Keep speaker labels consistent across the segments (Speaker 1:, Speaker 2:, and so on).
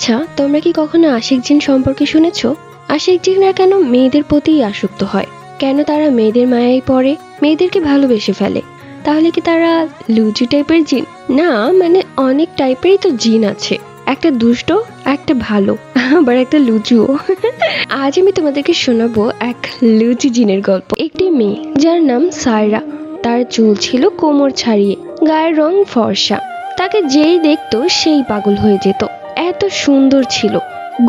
Speaker 1: আচ্ছা, তোমরা কি কখনো আশিক জিন সম্পর্কে শুনেছো? আশিক জিনরা কেন মেয়েদের প্রতিই আসক্ত হয়? কেন তারা মেয়েদের মায়ায় পড়ে, মেয়েদেরকে ভালোবেসে ফেলে? তাহলে কি তারা লুচি টাইপের জিন? না, মানে অনেক টাইপেরই তো জিন আছে। একটা দুষ্ট, একটা ভালো, আবার একটা লুচুও। আজ আমি তোমাদেরকে শোনাবো এক লুচি জিনের গল্প। একটি মেয়ে যার নাম সায়রা। তার চুল ছিল কোমর ছাড়িয়ে, গায়ের রং ফর্সা। তাকে যেই দেখতো সেই পাগল হয়ে যেত, এত সুন্দর ছিল।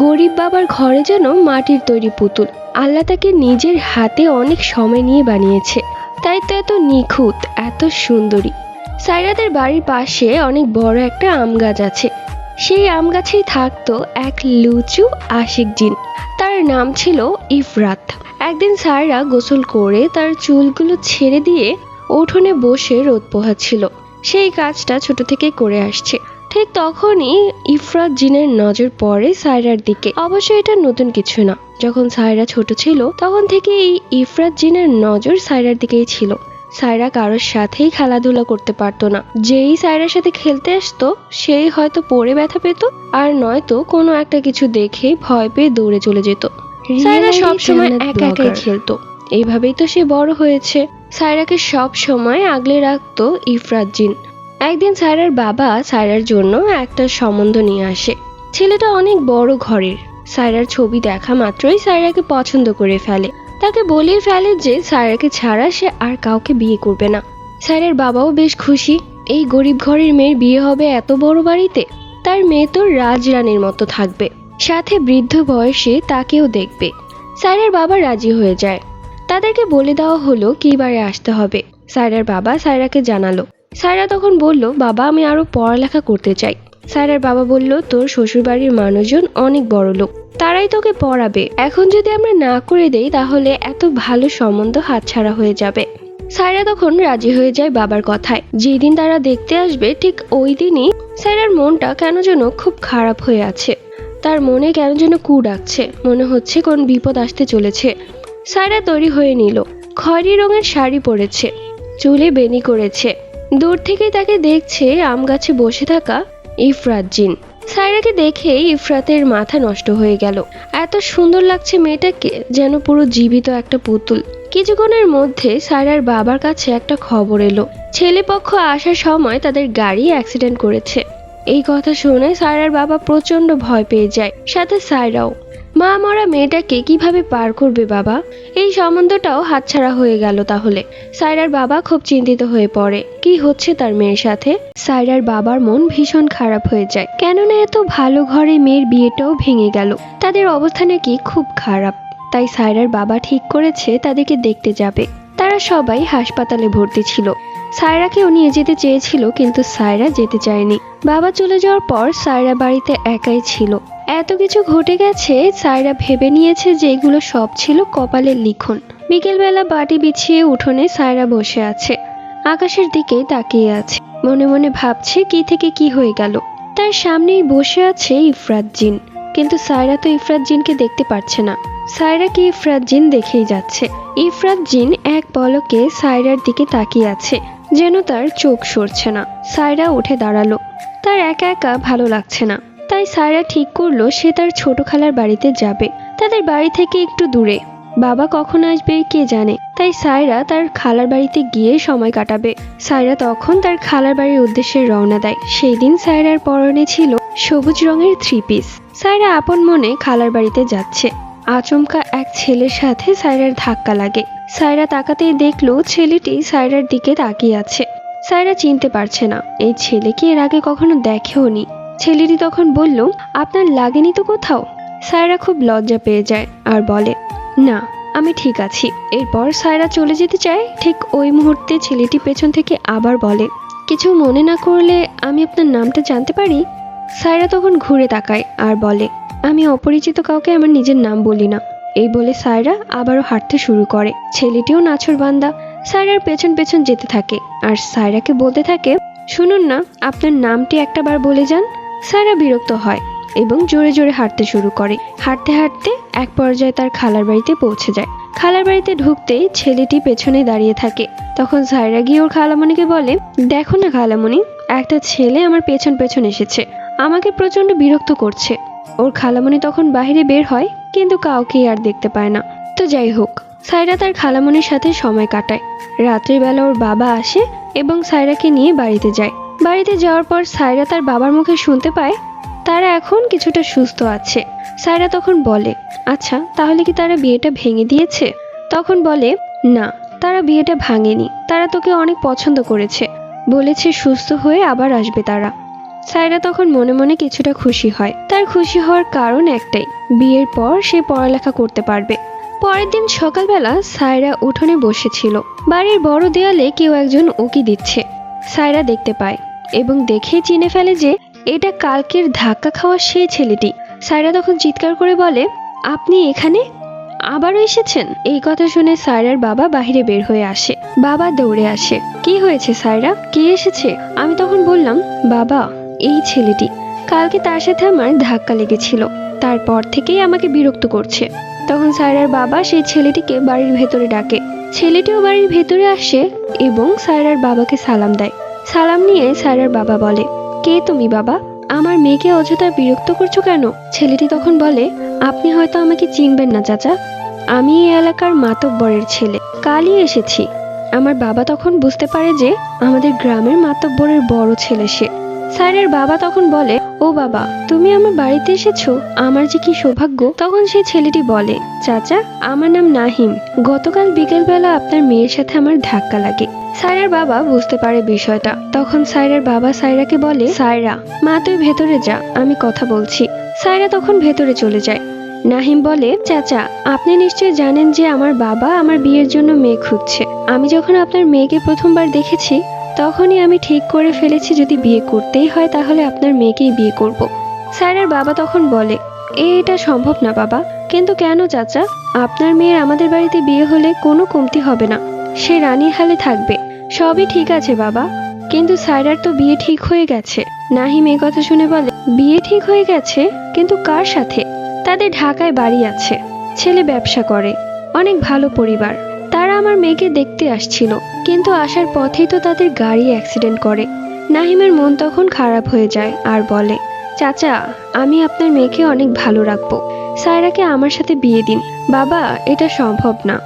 Speaker 1: গরিব বাবার ঘরে যেন মাটির তৈরি পুতুল। আল্লাহ তাকে নিজের হাতে অনেক সময় নিয়ে বানিয়েছে, তাই তো এত নিখুঁত, এত সুন্দরী। সায়রাদের বাড়ির পাশে অনেক বড় একটা আম গাছ আছে। সেই আম গাছেই থাকতো এক লুচু আশিক জিন। তার নাম ছিল ইফরাত। একদিন সায়রা গোসল করে তার চুলগুলো ছেড়ে দিয়ে উঠোনে বসে রোদ পোহাচ্ছিল। সেই কাজটা ছোট থেকে করে আসছে। ঠিক তখনই ইফরাত জিনের নজর পড়ে সায়রার দিকে। অবশ্য এটা নতুন কিছু না, যখন সায়রা ছোট ছিল তখন থেকে এই ইফরাত জিনের নজর সায়রার দিকেই ছিল। সায়রা কারোর সাথেই খেলাধুলা করতে পারতো না। যেই সায়রার সাথে খেলতে আসতো সেই হয়তো পড়ে ব্যথা পেত, আর নয়তো কোনো একটা কিছু দেখে ভয় পেয়ে দৌড়ে চলে যেত। সায়রা সবসময় একা একাই খেলতো। এইভাবেই তো সে বড় হয়েছে। সায়রাকে সব সময় আগলে রাখতো ইফরাত জিন। একদিন সায়রার বাবা সায়রার জন্য একটা সম্বন্ধ নিয়ে আসে। ছেলেটা অনেক বড় ঘরের। সায়রার ছবি দেখা মাত্রই সায়রাকে পছন্দ করে ফেলে। তাকে বলেই ফেলে যে সায়রাকে ছাড়া সে আর কাউকে বিয়ে করবে না। সায়রার বাবাও বেশ খুশি। এই গরিব ঘরের মেয়ের বিয়ে হবে এত বড় বাড়িতে। তার মেয়ে তো রাজরানীর মতো থাকবে, সাথে বৃদ্ধ বয়সে তাকেও দেখবে। সায়রার বাবা রাজি হয়ে যায়। তাদেরকে বলে দেওয়া হলো কী বারে আসতে হবে। সায়রার বাবা সায়রাকে জানালো। সায়রা তখন বলল, বাবা আমি আরো পড়ালেখা করতে চাই। সায়রার বাবা বলল, তোর শ্বশুরবাড়ির মানুষজন অনেক বড় লোক, তারাই তোকে পড়াবে। এখন যদি আমরা না করে দেই তাহলে এত ভালো সম্বন্ধ হাতছাড়া হয়ে যাবে। সায়রা তখন রাজি হয়ে যায় বাবার কথায়। যেদিন তারা দেখতে আসবে ঠিক ওই দিনই সায়রার মনটা কেন যেন খুব খারাপ হয়ে আছে। তার মনে কেন যেন কু ডাকছে, মনে হচ্ছে কোন বিপদ আসতে চলেছে। সায়রা তৈরি হয়ে নিল। খয়েরি রঙের শাড়ি পরেছে, চুলে বেনি করেছে। দূর থেকেই তাকে দেখছে আম গাছে বসে থাকা ইফরাত জিন। সায়রাকে দেখে ইফরাতের মাথা নষ্ট হয়ে গেল। এত সুন্দর লাগছে মেয়েটাকে, যেন পুরো জীবিত একটা পুতুল। কিছুক্ষণের মধ্যে সায়রার বাবার কাছে একটা খবর এলো, ছেলেপক্ষ আসার সময় তাদের গাড়ি অ্যাক্সিডেন্ট করেছে। এই কথা শুনে সায়রার বাবা প্রচন্ড ভয় পেয়ে যায়, সাথে সায়রাও। মা মরা মেয়েটাকে কিভাবে পার করবে বাবা? এই সম্বন্ধটাও হাতছাড়া হয়ে গেল তাহলে। সায়রার বাবা খুব চিন্তিত হয়ে পড়ে, কি হচ্ছে তার মেয়ের সাথে। সায়রার বাবার মন ভীষণ খারাপ হয়ে যায়, কেননা এত ভালো ঘরে মেয়ের বিয়েটাও ভেঙে গেল। তাদের অবস্থা নাকি খুব খারাপ। তাই সায়রার বাবা ঠিক করেছে তাদেরকে দেখতে যাবে। তারা সবাই হাসপাতালে ভর্তি ছিল। সায়রাকেও নিয়ে যেতে চেয়েছিল, কিন্তু সায়রা যেতে চায়নি। বাবা চলে যাওয়ার পর সায়রা বাড়িতে একাই ছিল। এত কিছু ঘটে গেছে, সায়রা ভেবে নিয়েছে যে এগুলো সব ছিল কপালের লিখন। বিকেলবেলা বাটি বিছিয়ে উঠোনে সায়রা বসে আছে, আকাশের দিকে তাকিয়ে আছে। মনে মনে ভাবছে কি থেকে কি হয়ে গেল। তার সামনেই বসে আছে ইফরাত জিন, কিন্তু সায়রা তো ইফরাত জিনকে দেখতে পাচ্ছে না। সায়রাকে ইফরাত জিন দেখেই যাচ্ছে। ইফরাত জিন এক পলকে সায়রার দিকে তাকিয়ে আছে, যেন তার চোখ সরছে না। সায়রা উঠে দাঁড়ালো। তার একা একা ভালো লাগছে না। তাই সায়রা ঠিক করলো সে তার ছোট খালার বাড়িতে যাবে। তাদের বাড়ি থেকে একটু দূরে। বাবা কখন আসবে কে জানে। তাই সায়রা তার খালার বাড়িতে গিয়ে সময় কাটাবে। সায়রা তখন তার খালার বাড়ির উদ্দেশ্যে রওনা দেয়। সেই দিন সায়রার পরনে ছিল সবুজ রঙের 3 পিস। সায়রা আপন মনে খালার বাড়িতে যাচ্ছে। আচমকা এক ছেলের সাথে সায়রার ধাক্কা লাগে। সায়রা তাকাতেই দেখলো ছেলেটি সায়রার দিকে তাকিয়ে আছে। সায়রা চিনতে পারছে না এই ছেলেকে এর আগে কখনো দেখেওনি। ছেলেটি তখন বলল, আপনার লাগেনি তো কোথাও? সায়রা খুব লজ্জা পেয়ে যায় আর বলে, না আমি ঠিক আছি। এরপর সায়রা চলে যেতে চায়। ঠিক ওই মুহূর্তে ছেলেটি পেছন থেকে আবার বলে, কিছু মনে না করলে আমি আপনার নামটা জানতে পারি? সায়রা তখন ঘুরে তাকায় আর বলে, আমি অপরিচিত কাউকে আমার নিজের নাম বলি না। এই বলে সায়রা আবারও হাঁটতে শুরু করে। ছেলেটিও নাছোড়বান্দা সায়রার পেছন পেছন যেতে থাকে আর সায়রাকে বলতে থাকে, শুনুন না, আপনার নামটি একটা বার বলে যান। সায়রা বিরক্ত হয় এবং জোরে জোরে হাঁটতে শুরু করে। হাঁটতে হাঁটতে এক পর্যায়ে তার খালার বাড়িতে পৌঁছে যায়। খালার বাড়িতে ঢুকতেই ছেলেটি পেছনে দাঁড়িয়ে থাকে। তখন সায়রা গিয়ে ওর খালামণিকে বলে, দেখো না খালামণি, একটা ছেলে আমার পেছন পেছন এসেছে, আমাকে প্রচন্ড বিরক্ত করছে। ওর খালামণি তখন বাইরে বের হয়, কিন্তু কাউকেই আর দেখতে পায় না। তো যাই হোক, সায়রা তার খালামণির সাথে সময় কাটায়। রাত্রিবেলা ওর বাবা আসে এবং সায়রাকে নিয়ে বাড়িতে যায়। বাড়িতে যাওয়ার পর সায়রা তার বাবার মুখে শুনতে পায় তারা এখন কিছুটা সুস্থ আছে। সায়রা তখন বলে, আচ্ছা তাহলে কি তারা বিয়েটা ভেঙে দিয়েছে? তখন বলে, না, তারা বিয়েটা ভাঙেনি, তারা তোকে অনেক পছন্দ করেছে, বলেছে সুস্থ হয়ে আবার আসবে তারা। সায়রা তখন মনে মনে কিছুটা খুশি হয়। তার খুশি হওয়ার কারণ একটাই, বিয়ের পর সে পড়ালেখা করতে পারবে। পরের দিন সকালবেলা সায়রা উঠোনে বসেছিল। বাড়ির বড় দেয়ালে কেউ একজন উকি দিচ্ছে। সায়রা দেখতে পায় এবং দেখে চিনে ফেলে যে এটা কালকের ধাক্কা খাওয়া সেই ছেলেটি। সায়রা তখন চিৎকার করে বলে, আপনি এখানে আবারও এসেছেন? এই কথা শুনে সায়রার বাবা বাহিরে বের হয়ে আসে। বাবা দৌড়ে আসে, কি হয়েছে সায়রা, কে এসেছে? আমি তখন বললাম, বাবা, এই ছেলেটি, কালকে তার সাথে আমার ধাক্কা লেগেছিল, তারপর থেকেই আমাকে বিরক্ত করছে। তখন সায়রার বাবা সেই ছেলেটিকে বাড়ির ভেতরে ডাকে। ছেলেটিও বাড়ির ভেতরে আসে এবং সায়রার বাবাকে সালাম দেয়। সালাম নিয়ে সায়রার বাবা বলে, কে তুমি বাবা? আমার মেয়েকে অযথা বিরক্ত করছো কেন? ছেলেটি তখন বলে, আপনি হয়তো আমাকে চিনবেন না চাচা, আমি এই এলাকার মাতব্বরের ছেলে, কালই এসেছি। আমার বাবা তখন বুঝতে পারে যে আমাদের গ্রামের মাতব্বরের বড় ছেলে সে। সায়রার বাবা তখন বলে, ও বাবা, তুমি আমার বাড়িতে এসেছো, আমার যে কি সৌভাগ্য। তখন সেই ছেলেটি বলে, চাচা, আমার নাম নাহিম, গতকাল বিকেলবেলা আপনার মেয়ের সাথে আমার ধাক্কা লাগে। সায়রার বাবা বুঝতে পারে বিষয়টা। তখন সায়রার বাবা সায়রাকে বলে, সায়রা, মা তুই ভেতরে যা, আমি কথা বলছি। সায়রা তখন ভেতরে চলে যায়। নাহিম বলে, চাচা, আপনি নিশ্চয়ই জানেন যে আমার বাবা আমার বিয়ের জন্য মেয়ে খুঁজছে। আমি যখন আপনার মেয়েকে প্রথমবার দেখেছি তখনই আমি ঠিক করে ফেলেছি যদি বিয়ে করতেই হয় তাহলে আপনার মেয়েকেই বিয়ে করব। সায়রার বাবা তখন বলে, এটা সম্ভব না বাবা। কিন্তু কেন চাচা? আপনার মেয়ের আমাদের বাড়িতে বিয়ে হলে কোনো কমতি হবে না, সে রানীর হালে থাকবে। সবই ঠিক আছে বাবা, কিন্তু সায়রার তো বিয়ে ঠিক হয়ে গেছে। নাহিম এই কথা শুনে বলে, বিয়ে ঠিক হয়ে গেছে? কিন্তু কার সাথে? তাদের ঢাকায় বাড়ি আছে, ছেলে ব্যবসা করে, অনেক ভালো পরিবার। তারা আমার মেয়েকে দেখতে আসছিল, কিন্তু আসার পথেই তো তাদের গাড়ি অ্যাক্সিডেন্ট করে। নাহিমের মন তখন খারাপ হয়ে যায় আর বলে, চাচা, আমি আপনার মেয়েকে অনেক ভালো রাখবো, সায়রাকে আমার সাথে বিয়ে দিন। বাবা, এটা সম্ভব না।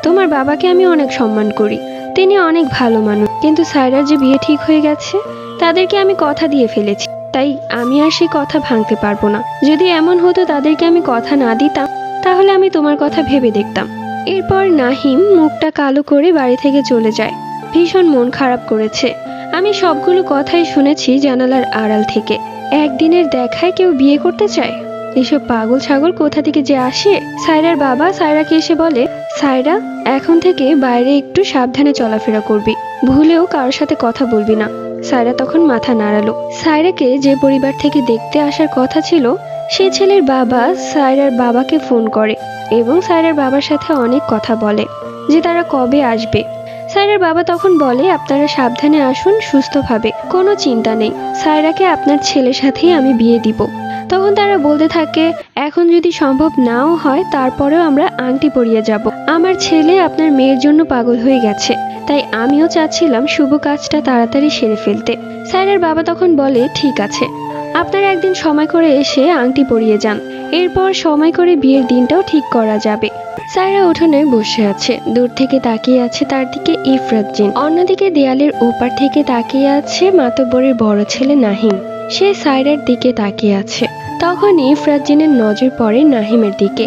Speaker 1: তোমার বাবাকে আমি অনেক সম্মান করি, তিনি অনেক ভালো মানুষ, কিন্তু সায়রার যে বিয়ে ঠিক হয়ে গেছে, তাদেরকে আমি কথা দিয়ে ফেলেছি, তাই আমি আর সেই কথা ভাঙতে পারবো না। যদি এমন হতো তাদেরকে আমি কথা না দিতাম, তাহলে আমি তোমার কথা ভেবে দেখতাম। এরপর নাহিম মুখটা কালো করে বাড়ি থেকে চলে যায়। ভীষণ মন খারাপ করেছে। আমি সবগুলো কথাই শুনেছি জানালার আড়াল থেকে। একদিনের দেখায় কেউ বিয়ে করতে চায়? এসব পাগল ছাগল কোথা থেকে যে আসে? সায়রার বাবা সায়রাকে এসে বলে, সায়রা, এখন থেকে বাইরে একটু সাবধানে চলাফেরা করবি, ভুলেও কারোর সাথে কথা বলবি না। সায়রা তখন মাথা নাড়ালো। সায়রাকে যে পরিবার থেকে দেখতে আসার কথা ছিল, সে ছেলের বাবা সায়রার বাবাকে ফোন করে এবং সায়রার বাবার সাথে অনেক কথা বলে যে তারা কবে আসবে। সায়রার বাবা তখন বলে, আপনারা সাবধানে আসুন, সুস্থভাবে, কোনো চিন্তা নেই, সায়রাকে আপনার ছেলের সাথেই আমি বিয়ে দিব। তখন তারা বলতে থাকে, এখন যদি সম্ভব নাও হয় তারপরেও আমরা আংটি পরিয়ে যাব। আমার ছেলে আপনার মেয়ের জন্য পাগল হয়ে গেছে, তাই আমিও চাচ্ছিলাম শুভ কাজটা তাড়াতাড়ি সেরে ফেলতে। সায়রার বাবা তখন বলে, ঠিক আছে, আপনারা একদিন সময় করে এসে আংটি পরিয়ে যান, এরপর সময় করে বিয়ের দিনটাও ঠিক করা যাবে। সায়রা উঠোনে বসে আছে, দূর থেকে তাকিয়ে আছে তার দিকে ইফরাতজিন। অন্যদিকে দেয়ালের ওপার থেকে তাকিয়ে আছে মাতব্বরের বড় ছেলে নাহিম। সে সায়রার দিকে তাকিয়ে আছে। তখন ইফরাতজিনের নজর পড়ে নাহিমের দিকে।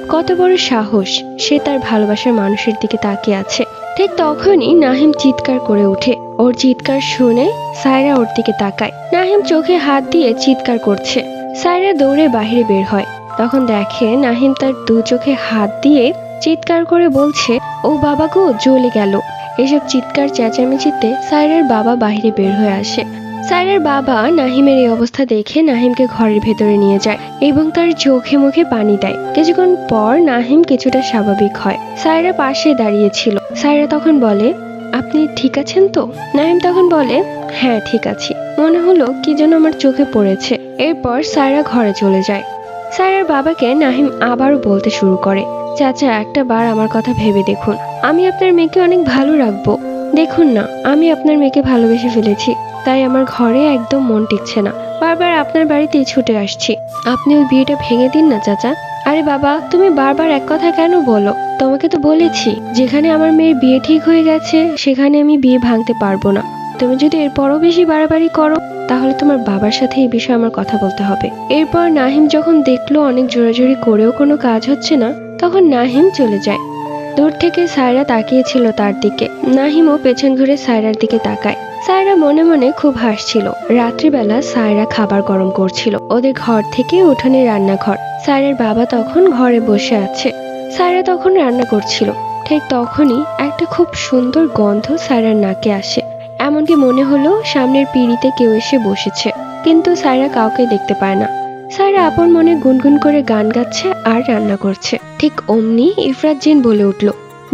Speaker 1: কত বড় সাহস, সে তার ভালোবাসার মানুষের দিকে তাকিয়ে আছে। ঠিক তখনই নাহিম চিৎকার করে ওঠে। ওর চিৎকার শুনে সায়রা ওর দিকে তাকায়। নাহিম চোখে হাত দিয়ে চিৎকার করছে। সায়রা দৌড়ে বাইরে বের হয়। তখন দেখে নাহিম তার দু চোখে হাত দিয়ে চিৎকার করে বলছে, ও বাবা গো, জ্বলে গেল। এসব চিৎকার চেঁচামেচিতে সায়রার বাবা বাইরে বের হয়ে আসে। সায়রার বাবা নাহিমের এই অবস্থা দেখে নাহিমকে ঘরের ভেতরে নিয়ে যায় এবং তার চোখে মুখে পানি দেয়। কিছুক্ষণ পর নাহিম কিছুটা স্বাভাবিক হয়। সায়রা পাশে দাঁড়িয়েছিল। সায়রা তখন বলে, আপনি ঠিক আছেন তো? নাহিম তখন বলে, হ্যাঁ ঠিক আছি, মনে হলো কি যেন আমার চোখে পড়েছে। এরপর সায়রা ঘরে চলে যায়। সায়রার বাবাকে নাহিম আবারও বলতে শুরু করে, চাচা, একটা বার আমার কথা ভেবে দেখুন, আমি আপনার মেয়েকে অনেক ভালো রাখবো। দেখুন না, আমি আপনার মেয়েকে ভালোবেসে ফেলেছি, তাই আমার ঘরে একদম মন টিকছে না। বারবার আপনার বাড়িতেই ছুটে আসছি। আপনি ওই বিয়েটা ভেঙে দিন না চাচা। আরে বাবা, তুমি বারবার এক কথা কেন বলো? তোমাকে তো বলেছি যেখানে আমার মেয়ের বিয়ে ঠিক হয়ে গেছে সেখানে আমি বিয়ে ভাঙতে পারবো না। তুমি যদি এরপরও বেশি বাড়াবাড়ি করো তাহলে তোমার বাবার সাথে এই বিষয়ে আমার কথা বলতে হবে। এরপর নাহিম যখন দেখলো অনেক জোরাজোরি করেও কোনো কাজ হচ্ছে না, তখন নাহিম চলে যায়। দূর থেকে সায়রা তাকিয়েছিল তার দিকে। নাহিমও পেছন ঘুরে সায়রার দিকে তাকায়। সায়রা মনে মনে খুব হাসছিল। রাত্রিবেলা সায়রা খাবার গরম করছিল ওদের ঘর থেকে উঠোনে রান্নাঘর। সায়রার বাবা তখন ঘরে বসে আছে। সায়রা তখন রান্না করছিল। ঠিক তখনই একটা খুব সুন্দর গন্ধ সায়রার নাকে আসে। এমনকি মনে হলো সামনের পিঁড়িতে কেউ এসে বসেছে, কিন্তু সায়রা কাউকে দেখতে পায় না। সায়রা আপন মনে গুনগুন করে গান গাচ্ছে আর রান্না করছে। ঠিক অমনি ইফরাত জিন বলে উঠল,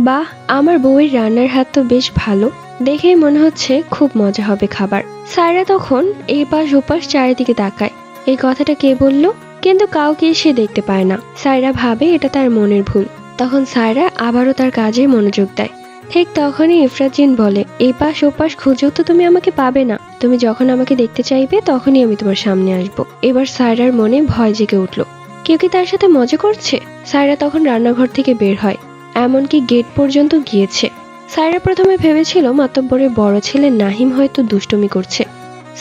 Speaker 1: বাহ, আমার বউয়ের রান্নার হাত তো বেশ ভালো, দেখেই মনে হচ্ছে খুব মজা হবে খাবার। সায়রা তখন এই পাশ ওপাশ চারিদিকে তাকায়, এই কথাটা কে বলল, কিন্তু কাউকে সে দেখতে পায় না। সায়রা ভাবে এটা তার মনের ভুল। তখন সায়রা আবারও তার কাজে মনোযোগ দেয়। ঠিক তখনই ইফরাত জিন বলে, এই পাশ ওপাশ খুঁজেও তো তুমি আমাকে পাবে না। তুমি যখন আমাকে দেখতে চাইবে তখনই আমি তোমার সামনে আসব। এবার সায়রার মনে ভয় জেগে উঠল, কেউ কি তার সাথে মজা করছে। সায়রা তখন রান্নাঘর থেকে বের হয়, এমনকি গেট পর্যন্ত গিয়েছে। সায়রা প্রথমে ভেবেছিল মাতব্বরের বড় ছেলে নাহিম হয়তো দুষ্টুমি করছে।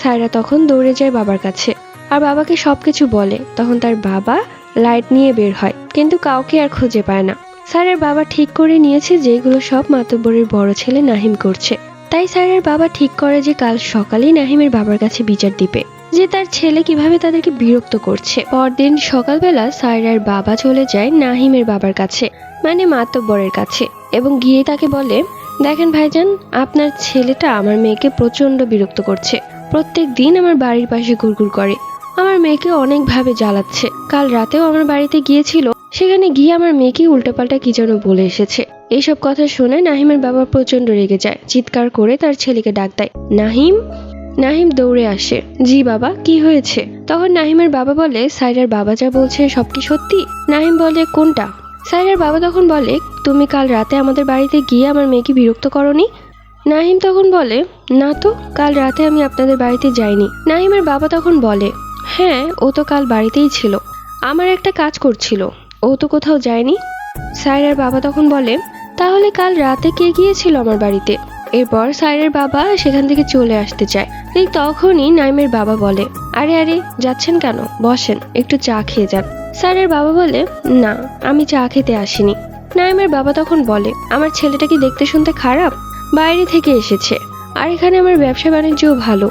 Speaker 1: সায়রা তখন দৌড়ে যায় বাবার কাছে আর বাবাকে সবকিছু বলে। তখন তার বাবা লাইট নিয়ে বের হয়, কিন্তু কাউকে আর খুঁজে পায় না। সায়রার বাবা ঠিক করে নিয়েছে যে এগুলো সব মাতব্বরের বড় ছেলে নাহিম করছে। তাই সায়রার বাবা ঠিক করে যে কাল সকালেই নাহিমের বাবার কাছে বিচার দিবে যে তার ছেলে কিভাবে তাদেরকে বিরক্ত করছে। পরদিন সকালবেলা সায়রার বাবা চলে যায় নাহিমের বাবার কাছে, মানে মাতব্বরের কাছে, এবং গিয়ে তাকে বলে, দেখেন ভাইজান, আপনার ছেলেটা আমার মেয়েকে প্রচন্ড বিরক্ত করছে। প্রত্যেক দিন আমার বাড়ির পাশে ঘুরঘুর করে, আমার মেয়েকে অনেকভাবে জ্বালাচ্ছে। কাল রাতেও আমার বাড়িতে গিয়েছিল, সেখানে গিয়ে আমার মেয়েকে উল্টাপাল্টা কি যেন বলে এসেছে। এইসব কথা শুনে নাহিমের বাবা প্রচন্ড রেগে যায়, চিৎকার করে তার ছেলেকে ডাক দেয়, নাহিম। নাহিম দৌড়ে আসে, জি বাবা, কি হয়েছে? তখন নাহিমের বাবা বলে, সায়রার বাবা যা বলছে সব কি সত্যি? নাহিম বলে, কোনটা? সায়রার বাবা তখন বলে, তুমি কাল রাতে আমাদের বাড়িতে গিয়ে আমার মেয়েকে বিরক্ত করনি? নাহিম তখন বলে, না তো, কাল রাতে আমি আপনাদের বাড়িতে যাইনি। নাহিমের বাবা তখন বলে, হ্যাঁ, ও তো কাল বাড়িতেই ছিল, আমার একটা কাজ করছিল, ও তো কোথাও যায়নি। সায়রার বাবা তখন বলে, তাহলে কাল রাতে কে গিয়েছিল আমার বাড়িতে? এরপর সায়রার বাবা সেখান থেকে চলে আসতে চায়। ঠিক তখনই নাইমের বাবা বলে, আরে আরে, যাচ্ছেন কেন? বসেন, একটু চা খেয়ে যান। সায়রার বাবা বলে, না, আমি চা খেতে আসিনি। নাইমের বাবা তখন বলে, আমার ছেলেটা কি দেখতে শুনতে খারাপ? বাইরে থেকে এসেছে, আর এখানে আমার ব্যবসা বাণিজ্যও ভালো,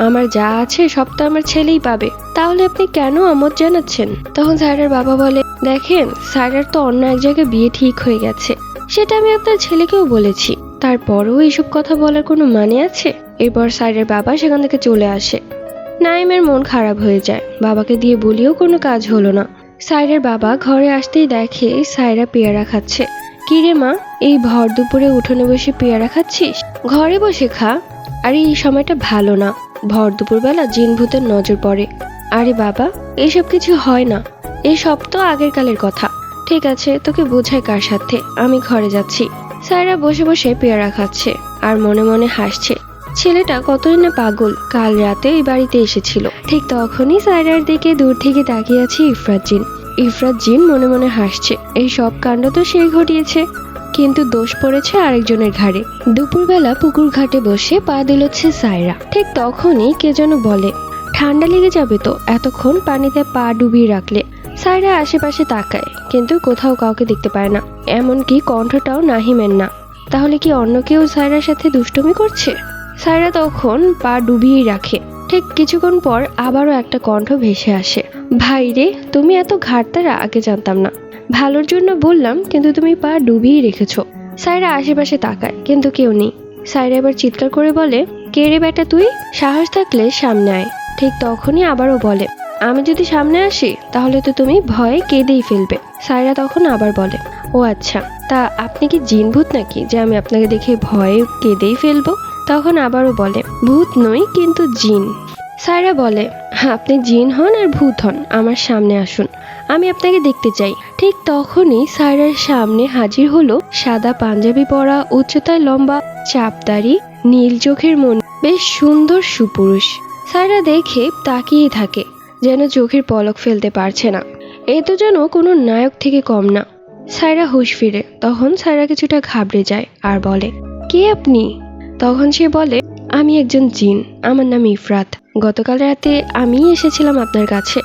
Speaker 1: আমার যা আছে সব তো আমার ছেলেই পাবে, তাহলে আপনি কেন আমোদ জানাচ্ছেন? তখন সায়রার বাবা বলে, দেখেন, সায়রার তো অন্য এক জায়গায় বিয়ে ঠিক হয়ে গেছে, সেটা আমি আপনার ছেলেকেও বলেছি, তারপরেও এইসব কথা বলার কোনো মানে আছে? এরপর সায়রার বাবা সেখান থেকে চলে আসে। নাইমের মন খারাপ হয়ে যায়, বাবাকে দিয়ে বলিও কোনো কাজ হলো না। সায়রার বাবা ঘরে আসতেই দেখে সায়রা পেয়ারা খাচ্ছে। কিরে মা, এই ভর দুপুরে উঠোনে বসে পেয়ারা খাচ্ছিস? ঘরে বসে খা, আর এই সময়টা ভালো না, ভর দুপুরবেলা জিন ভূতের নজর পড়ে। আরে বাবা, এসব কিছু হয় না, এসব তো আগের কালের কথা। ঠিক আছে, তোকে বোঝায় কার সাথে, আমি ঘরে যাচ্ছি। সায়রা বসে বসে পেয়ারা খাচ্ছে আর মনে মনে হাসছে, ছেলেটা কতই না পাগল, কাল রাতে এই বাড়িতে এসেছিল। ঠিক তখনই সায়রার দিকে দূর থেকে তাকিয়ে আছে ইফরাত জিন। ইফরাত জিন মনে মনে হাসছে, এই সব কাণ্ড তো সেই ঘটিয়েছে, কিন্তু দোষ পড়েছে আরেকজনের ঘাড়ে। দুপুরবেলা পুকুর ঘাটে বসে পা দিলচ্ছে সায়রা। ঠিক তখনই কে যেন বলে, ঠান্ডা লেগে যাবে তো এতক্ষণ পানিতে পা ডুবিয়ে রাখলে। সায়রা আশেপাশে তাকায়, কিন্তু কোথাও কাউকে দেখতে পায় না, এমনকি কণ্ঠটাও নাহিমের না। তাহলে কি অন্য কেউ সায়রার সাথে দুষ্টুমি করছে? সায়রা তখন পা ডুবিয়েই রাখে। ঠিক কিছুক্ষণ পর আবারও একটা কণ্ঠ ভেসে আসে, ভাই রে, তুমি এত ঘাটতারা, আগে জানতাম না, ভালোর জন্য বললাম, কিন্তু তুমি পা ডুবিয়েই রেখেছো। সায়রা আশেপাশে তাকায়, কিন্তু কেউ নেই। সায়রা এবার চিৎকার করে বলে, কে রে বেটা তুই? সাহস থাকলে সামনে আয়। ঠিক তখনই আবারও বলে, আমি যদি সামনে আসি তাহলে তো তুমি ভয়ে কেঁদেই ফেলবে। সায়রা তখন আবার বলে, ও আচ্ছা, তা আপনি কি জিন ভূত নাকি যে আমি আপনাকে দেখে ভয়ে কেঁদেই ফেলবো? তখন আবারও বলে, ভূত নই, কিন্তু জিন। সায়রা বলে, আপনি জিন হন আর ভূত হন, আমার সামনে আসুন, আমি আপনাকে দেখতে চাই। ঠিক তখনই সায়রার সামনে হাজির হলো সাদা পাঞ্জাবি পরা, উচ্চতায় লম্বা, চাপদাড়ি, নীল চোখের মন, বেশ সুন্দর সুপুরুষ। সায়রা দেখে তাকিয়ে থাকে, যেন চোখের পলক ফেলতে পারছে না। এ তো যেন কোনো নায়ক থেকে কম না। সায়রা হুঁশ ফিরে, তখন সায়রা কিছুটা ঘাবড়ে যায় আর বলে, কে আপনি? তখন সে বলে, আমি একজন জিন, আমার নাম ইফরাত। গতকাল রাতে আমিই এসেছিলাম আপনার কাছে।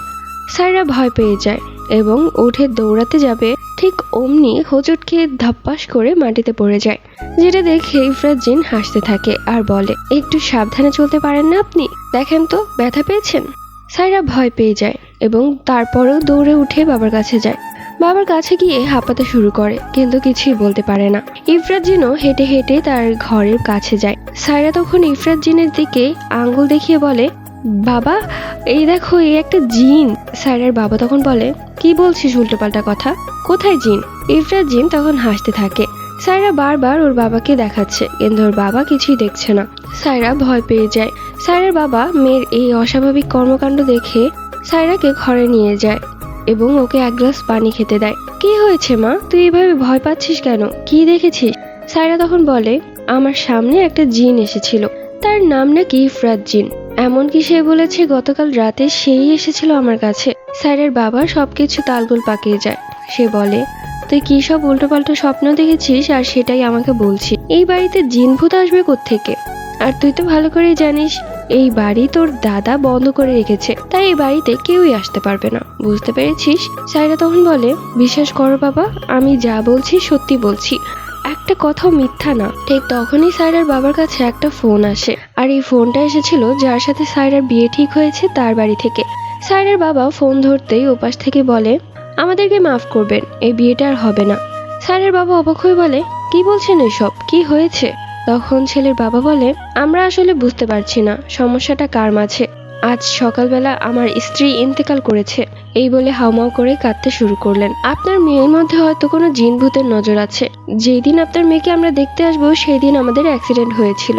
Speaker 1: সায়রা ভয় পেয়ে যায় এবং উঠে দৌড়াতে যাবে, ঠিক অমনি হোঁচট খেয়ে ধাপ্পাস করে মাটিতে পড়ে যায়। যেটা দেখে ইফরাত জিন হাসতে থাকে আর বলে, একটু সাবধানে চলতে পারেন না আপনি? দেখেন তো ব্যথা পেয়েছেন? সায়রা ভয় পেয়ে যায় এবং তারপরেও দৌড়ে উঠে বাবার কাছে যায়। বাবার কাছে গিয়ে হাঁপাতে শুরু করে, কিন্তু কিছুই বলতে পারে না। ইফরাত জিনও হেঁটে হেঁটে তার ঘরের কাছে যায়। সায়রা তখন ইফরাত জিনের দিকে আঙ্গুল দেখিয়ে বলে, বাবা এই দেখো, এই একটা জিন। সায়রার বাবা তখন বলে, কি বলছিস উল্টোপাল্টা কথা? কোথায় জিন? ইফরাত জিন তখন হাসতে থাকে। সায়রা বারবার ওর বাবাকে দেখাচ্ছে, কিন্তু ওর বাবা কিছুই দেখছে না। সায়রা ভয় পেয়ে যায়। সায়রার বাবা মেয়ের এই অস্বাভাবিক কর্মকাণ্ড দেখে সায়রাকে ঘরে নিয়ে যায় এবং ওকে এক গ্লাস পানি খেতে দেয়। কি হয়েছে মা, তুই এভাবে ভয় পাচ্ছিস কেন? কি দেখেছিস? সায়রা তখন বলে, আমার সামনে একটা জিন এসেছিল, তার নাম নাকি ইফরাত জিন। এমনকি সে বলেছে গতকাল রাতে সেই এসেছিল আমার কাছে। সায়রার বাবা সবকিছু তালগোল পাকিয়ে যায়। সে বলে, তুই কি সব উল্টোপাল্টা স্বপ্ন দেখেছিস আর সেটাই আমাকে বলছিস? এই বাড়িতে জিন ভূত আসবে কোত্থেকে? আর তুই তো ভালো করেই জানিস এই বাড়ি তোর দাদা বন্ধ করে রেখেছে, তাই এই বাড়িতে কেউই আসতে পারবে না। বুঝতে পেরেছিস? সায়রা তখন বলে, বিশ্বাস করো বাবা, আমি যা বলছি সত্যি বলছি, একটা কথাও মিথ্যা না। ঠিক তখনই সায়রার বাবার কাছে একটা ফোন আসে, আর এই ফোনটা এসেছিল যার সাথে সায়রার বিয়ে ঠিক হয়েছে তার বাড়ি থেকে। সায়রার বাবা ফোন ধরতেই ওপাশ থেকে বলে, আমাদেরকে মাফ করবেন, এই বিয়েটা আর হবে না। সায়রার বাবা অবাক হয়ে বলে, কি বলছেন এসব? কি হয়েছে? তখন ছেলের বাবা বলে, আমরা আসলে বুঝতে পারছি না সমস্যাটা কার মাঝে। আজ সকালবেলা আমার স্ত্রী ইন্তেকাল করেছে। এই বলে হাউমাউ করে কাঁদতে শুরু করলেন। আপনার মেয়ের মধ্যে হয়তো কোনো জিন ভূতের নজর আছে। যেই দিন আপনার মেয়েকে আমরা দেখতে আসবো সেই দিন আমাদের অ্যাক্সিডেন্ট হয়েছিল,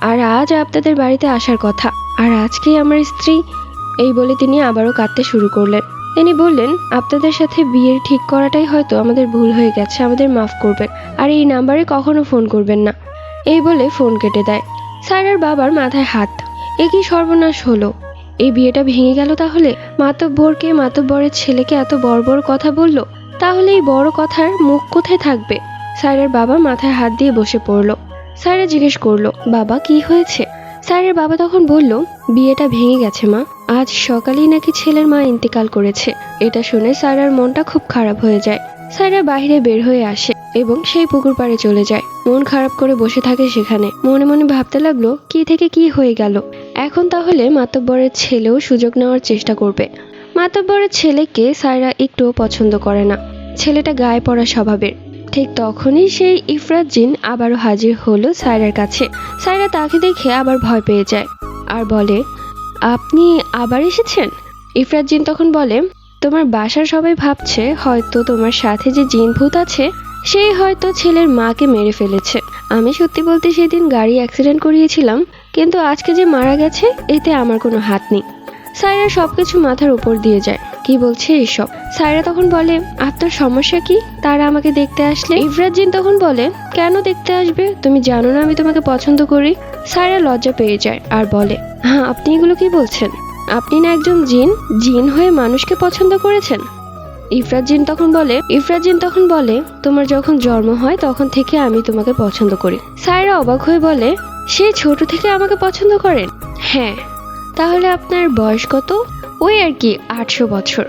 Speaker 1: আর আজ আপনাদের বাড়িতে আসার কথা, আর আজকে আমার স্ত্রী। এই বলে তিনি আবারও কাঁদতে শুরু করলেন। তিনি বললেন, আপনাদের সাথে বিয়ের ঠিক করাটাই হয়তো আমাদের ভুল হয়ে গেছে, আমাদের মাফ করবেন, আর এই নাম্বারে কখনো ফোন করবেন না। এই বলে ফোন কেটে দেয়। সায়রার বাবার মাথায় হাত। এ কি সর্বনাশ হলো? এই বিয়েটা ভেঙে গেল তাহলে? মাতব্বরকে, মাতব্বরের ছেলেকে এত বড় বড় কথা বলল, তাহলে এই বড় কথার মুখ কোথায় থাকবে? সায়রার বাবা মাথায় হাত দিয়ে বসে পড়ল। সায়রা জিজ্ঞেস করলো, বাবা কি হয়েছে? সায়রার বাবা তখন বলল, বিয়েটা ভেঙে গেছে মা, আজ সকালেই নাকি ছেলের মা ইন্তেকাল করেছে। এটা শুনে সায়রার মনটা খুব খারাপ হয়ে যায়। সায়রা বাইরে বের হয়ে আসে এবং সেই পুকুর পাড়ে চলে যায়। মন খারাপ করে বসে থাকে সেখানে। মনে মনে ভাবতে লাগলো, কি থেকে কি হয়ে গেল। এখন তাহলে মাতব্বরের ছেলেও সুযোগ নেওয়ার চেষ্টা করবে। মাতব্বরের ছেলেকে সায়রা একটুও পছন্দ করে না। ছেলেটা গায়ে পড়া স্বভাবের। ঠিক তখনই সেই ইফরাত জিন আবারও হাজির হলো সায়রার কাছে। সায়রা তাকে দেখে আবার ভয় পেয়ে যায় আর বলে, আপনি আবার এসেছেন? ইফরাত জিন তখন বলে, তোমার বাসার সবাই ভাবছে হয়তো তোমার সাথে যে জিন ভূত আছে সেই হয়তো ছেলের মাকে মেরে ফেলেছে। আমি সত্যি বলতে সেদিন গাড়ি অ্যাক্সিডেন্ট করিয়েছিলাম, কিন্তু আজকে যে মারা গেছে এতে আমার কোনো হাত নেই। সায়রা সবকিছু মাথার উপর দিয়ে যায়। কি বলছে এসব? সায়রা তখন বলে, আপনার সমস্যা কি? তারা আমাকে দেখতে আসলে? ইফরাত জিন তখন বলে, কেন দেখতে আসবে? তুমি জানো না আমি তোমাকে পছন্দ করি? সায়রা লজ্জা পেয়ে যায় আর বলে, হ্যাঁ আপনি এগুলো কি বলছেন? আপনি না একজন জিন, জিন হয়ে মানুষকে পছন্দ করেছেন? ইফরাত জিন তখন বলে, তোমার যখন জন্ম হয় তখন থেকে আমি তোমাকে পছন্দ করি। সায়রা অবাক হয়ে বলে, সে ছোট থেকে আমাকে পছন্দ করেন? হ্যাঁ। তাহলে আপনার বয়স কত? ওই আর কি 800 বছর।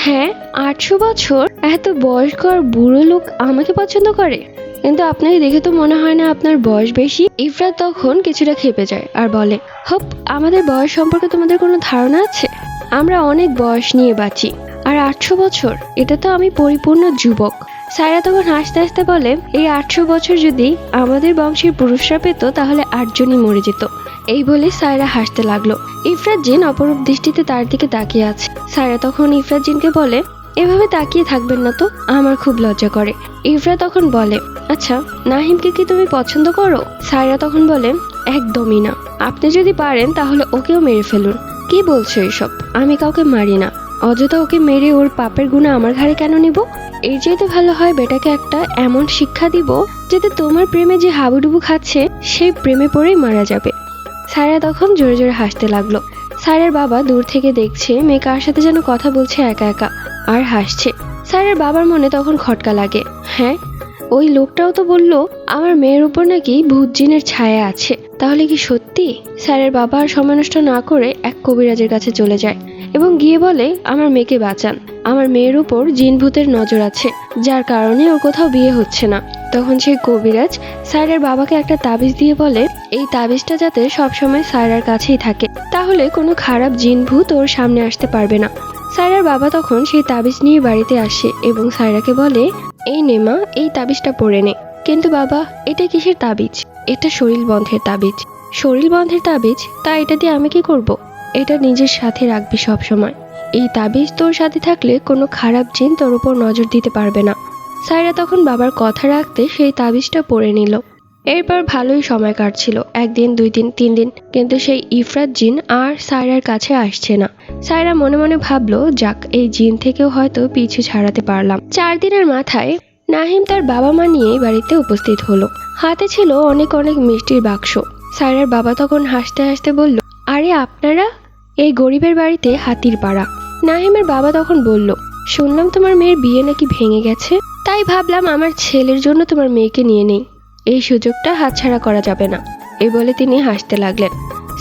Speaker 1: হ্যাঁ 800 বছর? এত বয়স্কর বুড়ো লোক আমাকে পছন্দ করে? কিন্তু আপনাকে দেখে তো মনে হয় না আপনার বয়স বেশি। ইফরাত তখন কিছুটা ক্ষেপে যায় আর বলে, হোপ, আমাদের বয়স সম্পর্কে তোমাদের কোনো ধারণা আছে? আমরা অনেক বয়স নিয়ে বাঁচি, আর 800 বছর, এটা তো আমি পরিপূর্ণ যুবক। সায়রা তখন হাসতে হাসতে বলে, এই 800 বছর যদি আমাদের বংশের পুরুষরা পেত তাহলে 8 জনই মরে যেত। এই বলে সায়রা হাসতে লাগলো। ইফরাত জিন অপরূপ দৃষ্টিতে তার দিকে তাকিয়ে আছে। সায়রা তখন ইফরাত জিনকে বলে, এভাবে তাকিয়ে থাকবেন না তো, আমার খুব লজ্জা করে। ইফরাত তখন বলে, আচ্ছা নাহিমকে কি তুমি পছন্দ করো? সায়রা তখন বলে, একদমই না। আপনি যদি পারেন তাহলে ওকেও মেরে ফেলুন। কি বলছো এসব? আমি কাউকে মারি না। অযথা ওকে মেরে ওর পাপের গুণা আমার ঘাড়ে কেন নিব? এর চাইতে ভালো হয় বেটাকে একটা এমন শিক্ষা দিব যাতে তোমার প্রেমে যে হাবুডুবু খাচ্ছে সেই প্রেমে পড়েই মারা যাবে। সায়রা তখন জোরে জোরে হাসতে লাগলো। সায়রার বাবা দূর থেকে দেখছে মেয়ে কার সাথে যেন কথা বলছে একা একা আর হাসছে। সায়রার বাবার মনে তখন খটকা লাগে, হ্যাঁ ওই লোকটাও তো বললো আমার মেয়ের উপর নাকি ভূত জিনের ছায়া আছে, তাহলে কি সত্যি? সায়রার বাবা আর সময় নষ্ট না করে এক কবিরাজের কাছে চলে যায় এবং গিয়ে বলে, আমার মেয়েকে বাঁচান, আমার মেয়ের উপর জিন ভূতের নজর আছে, যার কারণে ওর কোথাও বিয়ে হচ্ছে না। তখন সেই কবিরাজ সায়রার বাবাকে একটা তাবিজ দিয়ে বলে, এই তাবিজটা যাতে সবসময় সায়রার কাছেই থাকে, তাহলে কোনো খারাপ জিন ভূত ওর সামনে আসতে পারবে না। সায়রার বাবা তখন সেই তাবিজ নিয়ে বাড়িতে আসে এবং সায়রাকে বলে, এই নে মা, এই তাবিজটা পরে নে। কিন্তু বাবা, এটা কিসের তাবিজ? এটা শরীর বন্ধের তাবিজ। শরীর বন্ধের তাবিজ? তা এটা দিয়ে আমি কি করব? এটা নিজের সাথে রাখবি সব সময়। এই তাবিজ তোর সাথে থাকলে কোনো খারাপ জিন তোর উপর নজর দিতে পারবে না। সায়রা তখন বাবার কথা রাখতে সেই তাবিজটা পরে নিল। এরপর ভালোই সময় কাটছিল, 1 দিন 2 দিন 3 দিন, কিন্তু সেই ইফরাত জিন আর সায়রার কাছে আসছে না। সায়রা মনে মনে ভাবলো, যাক এই জিন থেকেও হয়তো পিছু ছাড়াতে পারলাম। 4 দিনের মাথায় নাহিম তার বাবা মা নিয়ে বাড়িতে উপস্থিত হলো। হাতে ছিল অনেক অনেক মিষ্টির বাক্স। সায়রার বাবা তখন হাসতে হাসতে বলল, আরে আপনারা? এই গরিবের বাড়িতে হাতির পাড়া। নাহিমের বাবা তখন বলল, শুনলাম তোমার মেয়ের বিয়ে নাকি ভেঙে গেছে, তাই ভাবলাম আমার ছেলের জন্য তোমার মেয়েকে নিয়ে নেই, এই সুযোগটা হাতছাড়া করা যাবে না। এই বলে তিনি হাসতে লাগলেন।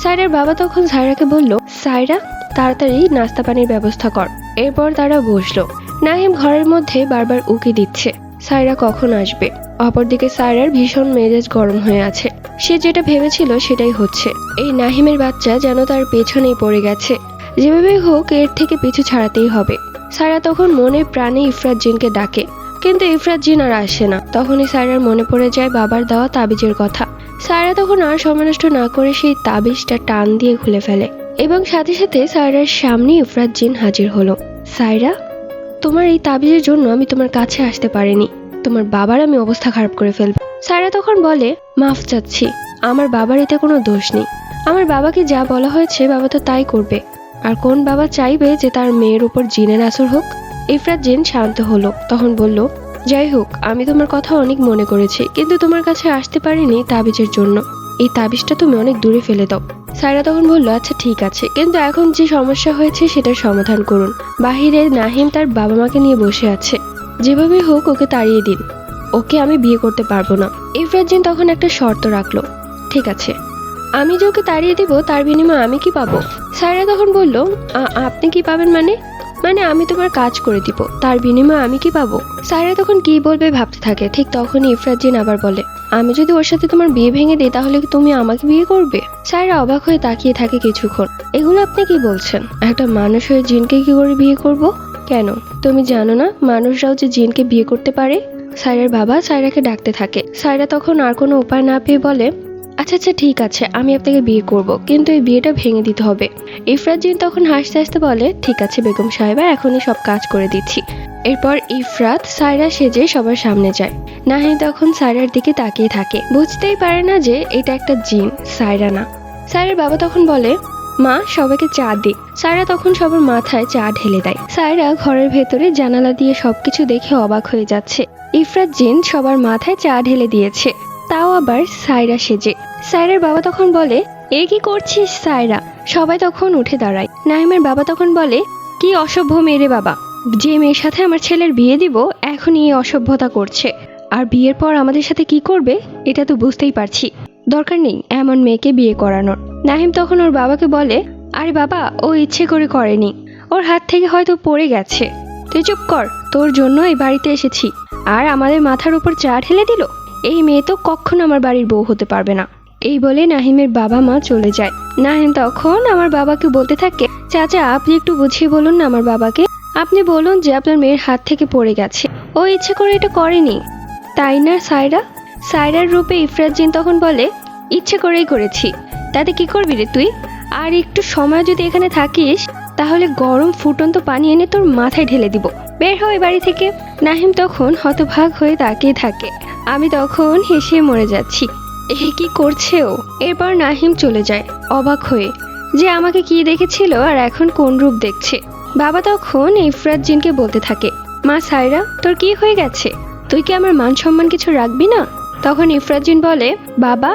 Speaker 1: সায়রার বাবা তখন সায়রাকে বলল, সায়রা তাড়াতাড়ি নাস্তা পানির ব্যবস্থা কর। এরপর তারা বসলো। নাহিম ঘরের মধ্যে বারবার উকি দিচ্ছে সায়রা কখন আসবে। অপরদিকে সায়রার ভীষণ মেজাজ গরম হয়ে আছে। সে যেটা ভেবেছিল সেটাই হচ্ছে। এই নাহিমের বাচ্চা যেন তার পেছনেই পড়ে গেছে, যেভাবে হোক এর থেকে পিছু ছাড়াতেই হবে। সায়রা তখন মনে প্রাণে ইফরাত জিনকে ডাকে, কিন্তু ইফরাত জিন আর আসে না। তখনই সায়রার মনে পড়ে যায় বাবার দেওয়া তাবিজের কথা। সায়রা তখন আর সময় নষ্ট না করে সেই তাবিজটা টান দিয়ে খুলে ফেলে এবং সাথে সাথে সায়রার সামনে ইফরাত জিন হাজির হলো। সায়রা, তোমার এই তাবিজের জন্য আমি তোমার কাছে আসতে পারিনি, তোমার বাবার আমি অবস্থা খারাপ করে ফেলব। সায়রা তখন বলে, মাফ চাচ্ছি, আমার বাবার এতে কোনো দোষ নেই। আমার বাবাকে যা বলা হয়েছে বাবা তো তাই করবে, আর কোন বাবা চাইবে যে তার মেয়ের উপর জিনের আসর হোক? ইফরাত জিন শান্ত হলো, তখন বলল, যাই হোক আমি তোমার কথা অনেক মনে করেছি, কিন্তু তোমার কাছে আসতে পারিনি তাবিজের জন্য। এই তাবিজটা তুমি অনেক দূরে ফেলে দাও। সায়রা তখন বলল, আচ্ছা ঠিক আছে, কিন্তু এখন যে সমস্যা হয়েছে সেটার সমাধান করুন। বাহিরে নাহিম তার বাবা মাকে নিয়ে বসে আছে, যেভাবে হোক ওকে তাড়িয়ে দিন, ওকে আমি বিয়ে করতে পারবো না। ইফরাত জিন তখন একটা শর্ত রাখলো, ঠিক আছে, আমি যে ওকে তাড়িয়ে দিব তার বিনিময়ে আমি কি পাবো? সায়রা তখন বলল, আপনি কি পাবেন? মানে আমি তোমার কাজ করে দিব, তার বিনিময়ে আমি কি পাবো? সায়রা তখন কি বলবে ভাবতে থাকে। ঠিক তখনই ইফরাত জিন আবার বলে, আমি যদি ওর সাথে তোমার বিয়ে ভেঙে দিই তাহলে কি তুমি আমাকে বিয়ে করবে? সায়রা অবাক হয়ে তাকিয়ে থাকে কিছুক্ষণ। এগুলো আপনি কি বলছেন? একটা মানুষ হয়ে জিনকে কি করে বিয়ে করব? কেন তুমি জানো না মানুষরাও যে জিনকে বিয়ে করতে পারে? সায়রার বাবা সায়রাকে ডাকতে থাকে। সায়রা তখন আর কোনো উপায় না পেয়ে বলে, আচ্ছা আচ্ছা ঠিক আছে, আমি আপনাকে বিয়ে করব, কিন্তু এই বিয়েটা ভেঙে দিতে হবে। ইফরাত জিন তখন হাসতে হাসতে বলে, ঠিক আছে বেগম সাহেবা, এখনই সব কাজ করে দিচ্ছি। এরপর ইফরাত সায়রা সেজে সবার সামনে যায়। নাহিম তখন সায়রার দিকে তাকিয়ে থাকে, বুঝতেই পারে না যে এটা একটা জিন, সায়রা না। সায়রার বাবা তখন বলে, মা সবাইকে চা দে। সায়রা তখন সবার মাথায় চা ঢেলে দেয়। সায়রা ঘরের ভেতরে জানালা দিয়ে সবকিছু দেখে অবাক হয়ে যাচ্ছে। ইফরাত জিন সবার মাথায় চা ঢেলে দিয়েছে, তাও আবার সায়রা সেজে। সায়রার বাবা তখন বলে, এ কি করছিস সায়রা? সবাই তখন উঠে দাঁড়ায়। নাহিমের বাবা তখন বলে, কি অসভ্য মেয়ে বাবা, যে মেয়ের সাথে আমার ছেলের বিয়ে দিব এখনই এই অসভ্যতা করছে, আর বিয়ের পর আমাদের সাথে কি করবে এটা তো বুঝতেই পারছি, দরকার নেই এমন মেয়েকে বিয়ে করানোর। নাহিম তখন ওর বাবাকে বলে, আরে বাবা, ও ইচ্ছে করে করেনি, ওর হাত থেকে হয়তো পড়ে গেছে, তুই চুপ কর, তোর জন্য এই বাড়িতে এসেছি আর আমাদের মাথার উপর চা ঢেলে দিল। এই মেয়ে তো কখনো আমার বাড়ির বউ হতে পারবে না। এই বলে নাহিমের বাবা মা চলে যায়। নাহিম তখন আমার বাবাকে বলতে থাকে, চাচা আপনি একটু বুঝিয়ে বলুন না আমার বাবাকে, আপনি বলুন যে আপনার মেয়ের হাত থেকে পড়ে গেছে, ও ইচ্ছে করে এটা করেনি, তাই না সায়রা? সায়রার রূপে ইফরাত জিন তখন বলে, ইচ্ছে করেই করেছি, তাতে কি করবি রে তুই? আর একটু সময় যদি এখানে থাকিস তাহলে গরম ফুটন্ত পানি এনে তোর মাথায় ঢেলে দিব, বের হয় বাড়ি থেকে। নাহিম তখন হতভাগ হয়ে তাকিয়ে থাকে। আমি তখন হেসে মরে যাচ্ছি, এ কি করছে ও? এরপর নাহিম চলে যায় অবাক হয়ে, যে আমাকে কি দেখেছিল আর এখন কোন রূপ দেখছে। বাবা তখন ইফরাত জিনকে বলতে থাকে, মা সায়রা তোর কি হয়ে গেছে? তুই কি আমার মান সম্মান কিছু রাখবি না? তখন ইফরাত জিন বলে, বাবা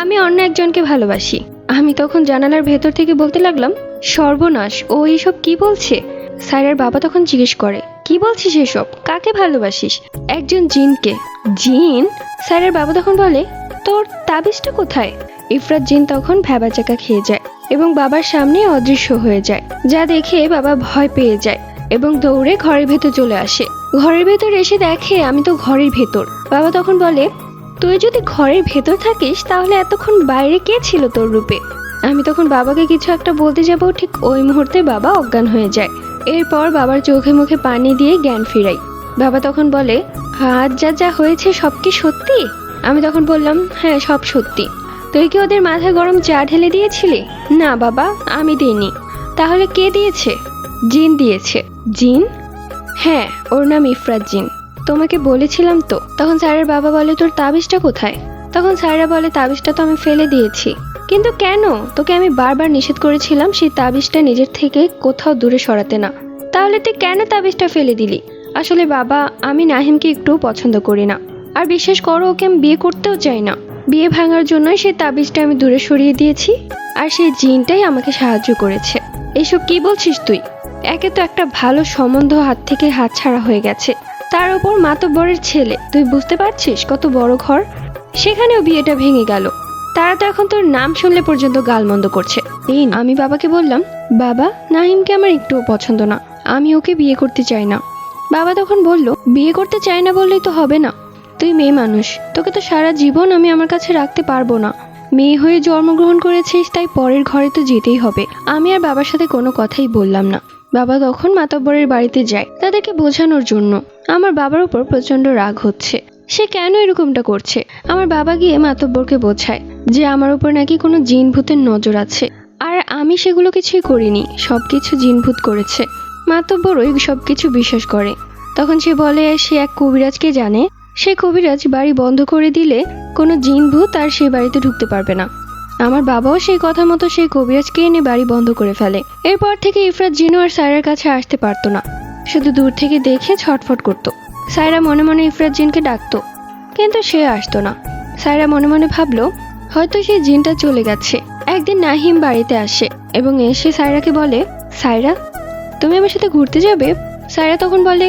Speaker 1: আমি অন্য একজনকে ভালোবাসি। আমি তখন জানালার ভেতর থেকে বলতে লাগলাম, সর্বনাশ, ও এইসব কি বলছে? সায়রার বাবা তখন জিজ্ঞেস করে, কি বলছিস এসব? কাকে ভালোবাসিস? একজন জিনকে। জিন? সায়রার বাবা তখন বলে, তোর তাবিজটা কোথায়? ইফরাত জিন তখন ভ্যাবাচাকা খেয়ে যায় এবং বাবার সামনে অদৃশ্য হয়ে যায়, যা দেখে বাবা ভয় পেয়ে যায় এবং দৌড়ে ঘরের ভেতর চলে আসে। ঘরের ভেতর এসে দেখে আমি তো ঘরের ভেতর। বাবা তখন বলে, তুই যদি ঘরের ভেতর থাকিস তাহলে এতক্ষণ বাইরে কে ছিল তোর রূপে? আমি তখন বাবাকে কিছু একটা বলতে যাব, ঠিক ওই মুহূর্তে বাবা অজ্ঞান হয়ে যায়। এরপর বাবার চোখে মুখে পানি দিয়ে জ্ঞান ফিরাই। বাবা তখন বলে, আজ যা যা হয়েছে সব কি সত্যি? আমি তখন বললাম, হ্যাঁ সব সত্যি। তুই কি ওদের মাথায় গরম চা ঢেলে দিয়েছিলি? না বাবা, আমি দিইনি। তাহলে কে দিয়েছে? জিন দিয়েছে। জিন? হ্যাঁ, ওর নাম ইফরাত জিন। তোমাকে বলেছিলাম তো। তখন সায়রার বাবা বলে, তোর তাবিজটা কোথায়? তখন সায়রা বলে, তাবিজটা তো আমি ফেলে দিয়েছি। কিন্তু কেন? তোকে আমি বারবার নিষেধ করেছিলাম সেই তাবিজটা নিজের থেকে কোথাও দূরে সরাতে না। তাহলে তুই কেন তাবিজটা ফেলে দিলি? আসলে বাবা, আমি নাহিমকে একটুও পছন্দ করি না, আর বিশ্বাস করো ওকে আমি বিয়ে করতেও চাই না। বিয়ে ভাঙার জন্যই সেই তাবিজটা আমি দূরে সরিয়ে দিয়েছি, আর সেই জিনটাই আমাকে সাহায্য করেছে। এসব কি বলছিস তুই? একে তো একটা ভালো সম্বন্ধ হাত থেকে হাত ছাড়া হয়ে গেছে, তার উপর মাতব্বরের ছেলে। তুই বুঝতে পারছিস কত বড় ঘর, সেখানেও বিয়েটা ভেঙে গেল। তারা তো এখন তোর নাম শুনলে পর্যন্ত গালমন্দ করছে। আমি বাবাকে বললাম, বাবা, নাহিমকে আমার একটুও পছন্দ না, আমি ওকে বিয়ে করতে চাই না। বাবা তখন বলল, বিয়ে করতে চাই না বললেই তো হবে না। তুই মেয়ে মানুষ, তোকে তো সারা জীবন আমি আমার কাছে রাখতে পারবো না। মেয়ে হয়ে জন্মগ্রহণ করেছিস, তাই পরের ঘরে তো যেতেই হবে। আমি আর বাবার সাথে কোনো কথাই বললাম না। বাবা তখন মাতব্বরের বাড়িতে যায় তাদেরকে বোঝানোর জন্য। আমার বাবার উপর প্রচন্ড রাগ হচ্ছে, সে কেন এরকমটা করছে। আমার বাবা গিয়ে মাতব্বরকে বোঝায় যে আমার উপর নাকি কোনো জিন ভূতের নজর আছে, আর আমি সেগুলো কিছুই করিনি, সবকিছু জিন ভূত করেছে। মাতব্বর ওই সবকিছু বিশ্বাস করে। তখন সে বলে সে এক কবিরাজকে জানে, সে কবিরাজ বাড়ি বন্ধ করে দিলে কোনো জিন ভূত আর সেই বাড়িতে ঢুকতে পারবে না। আমার বাবাও সেই কথা মতো সেই কবিরাজকে এনে বাড়ি বন্ধ করে ফেলে। এরপর থেকে ইফরাত জিনু আর সায়রার কাছে আসতে পারতো না, শুধু দূর থেকে দেখে ছটফট করতো। সায়রা মনে মনে ইফরাত জিনকে ডাকতো, কিন্তু সে আসতো না। সায়রা মনে মনে ভাবলো হয়তো সেই জিনটা চলে গেছে। একদিন নাহিম বাড়িতে আসে এবং এসে সায়রাকে বলে, সায়রা, তুমি আমার সাথে ঘুরতে যাবে? সায়রা তখন বলে,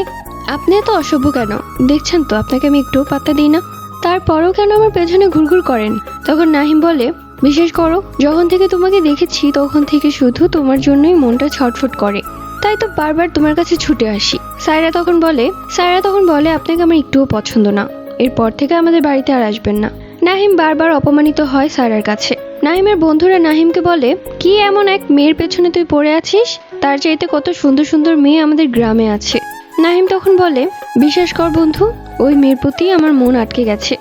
Speaker 1: আপনি এত অসভ্য কেন? দেখছেন তো আপনাকে আমি একটু পাত্তা দিই না, তারপরেও কেন আমার পেছনে ঘুরঘুর করেন? তখন নাহিম বলে, বিশেষ করো, যখন থেকে তোমাকে দেখেছি তখন থেকে শুধু তোমার জন্যই মনটা ছটফট করে, তাই তো বারবার তোমার কাছে ছুটে আসি। সায়রা তখন বলে আপনাকে আমার একটুও পছন্দ না, এরপর থেকে আমাদের বাড়িতে আর আসবেন না। নাহিম বারবার অপমানিত হয় সায়রার কাছে। নাহিমের বন্ধুরা নাহিমকে বলে, কি এমন এক মেয়ের পেছনে তুই পড়ে আছিস? তার চাইতে কত সুন্দর সুন্দর মেয়ে আমাদের গ্রামে আছে। নাহিম তখন বলে, বিশ্বাস কর বন্ধু, ওই মেয়ের প্রতি আমার মন আটকে গেছে।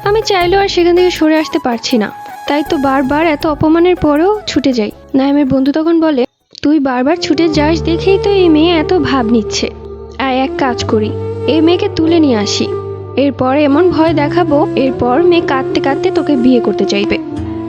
Speaker 1: আমি চাইলেও আর সেখান থেকে সরে আসতে পারছি না, তাই তো বারবার এত অপমানের পরেও ছুটে যাই। নাহিমের বন্ধু তখন বলে, তুই বারবার ছুটে যাস দেখেই তো এই মেয়ে এত ভাব নিচ্ছে। আর এক কাজ করি, এই মেয়েকে তুলে নিয়ে আসি, এরপর এমন ভয় দেখাবো, এরপর মেয়ে কাঁদতে কাঁদতে তোকে বিয়ে করতে চাইবে।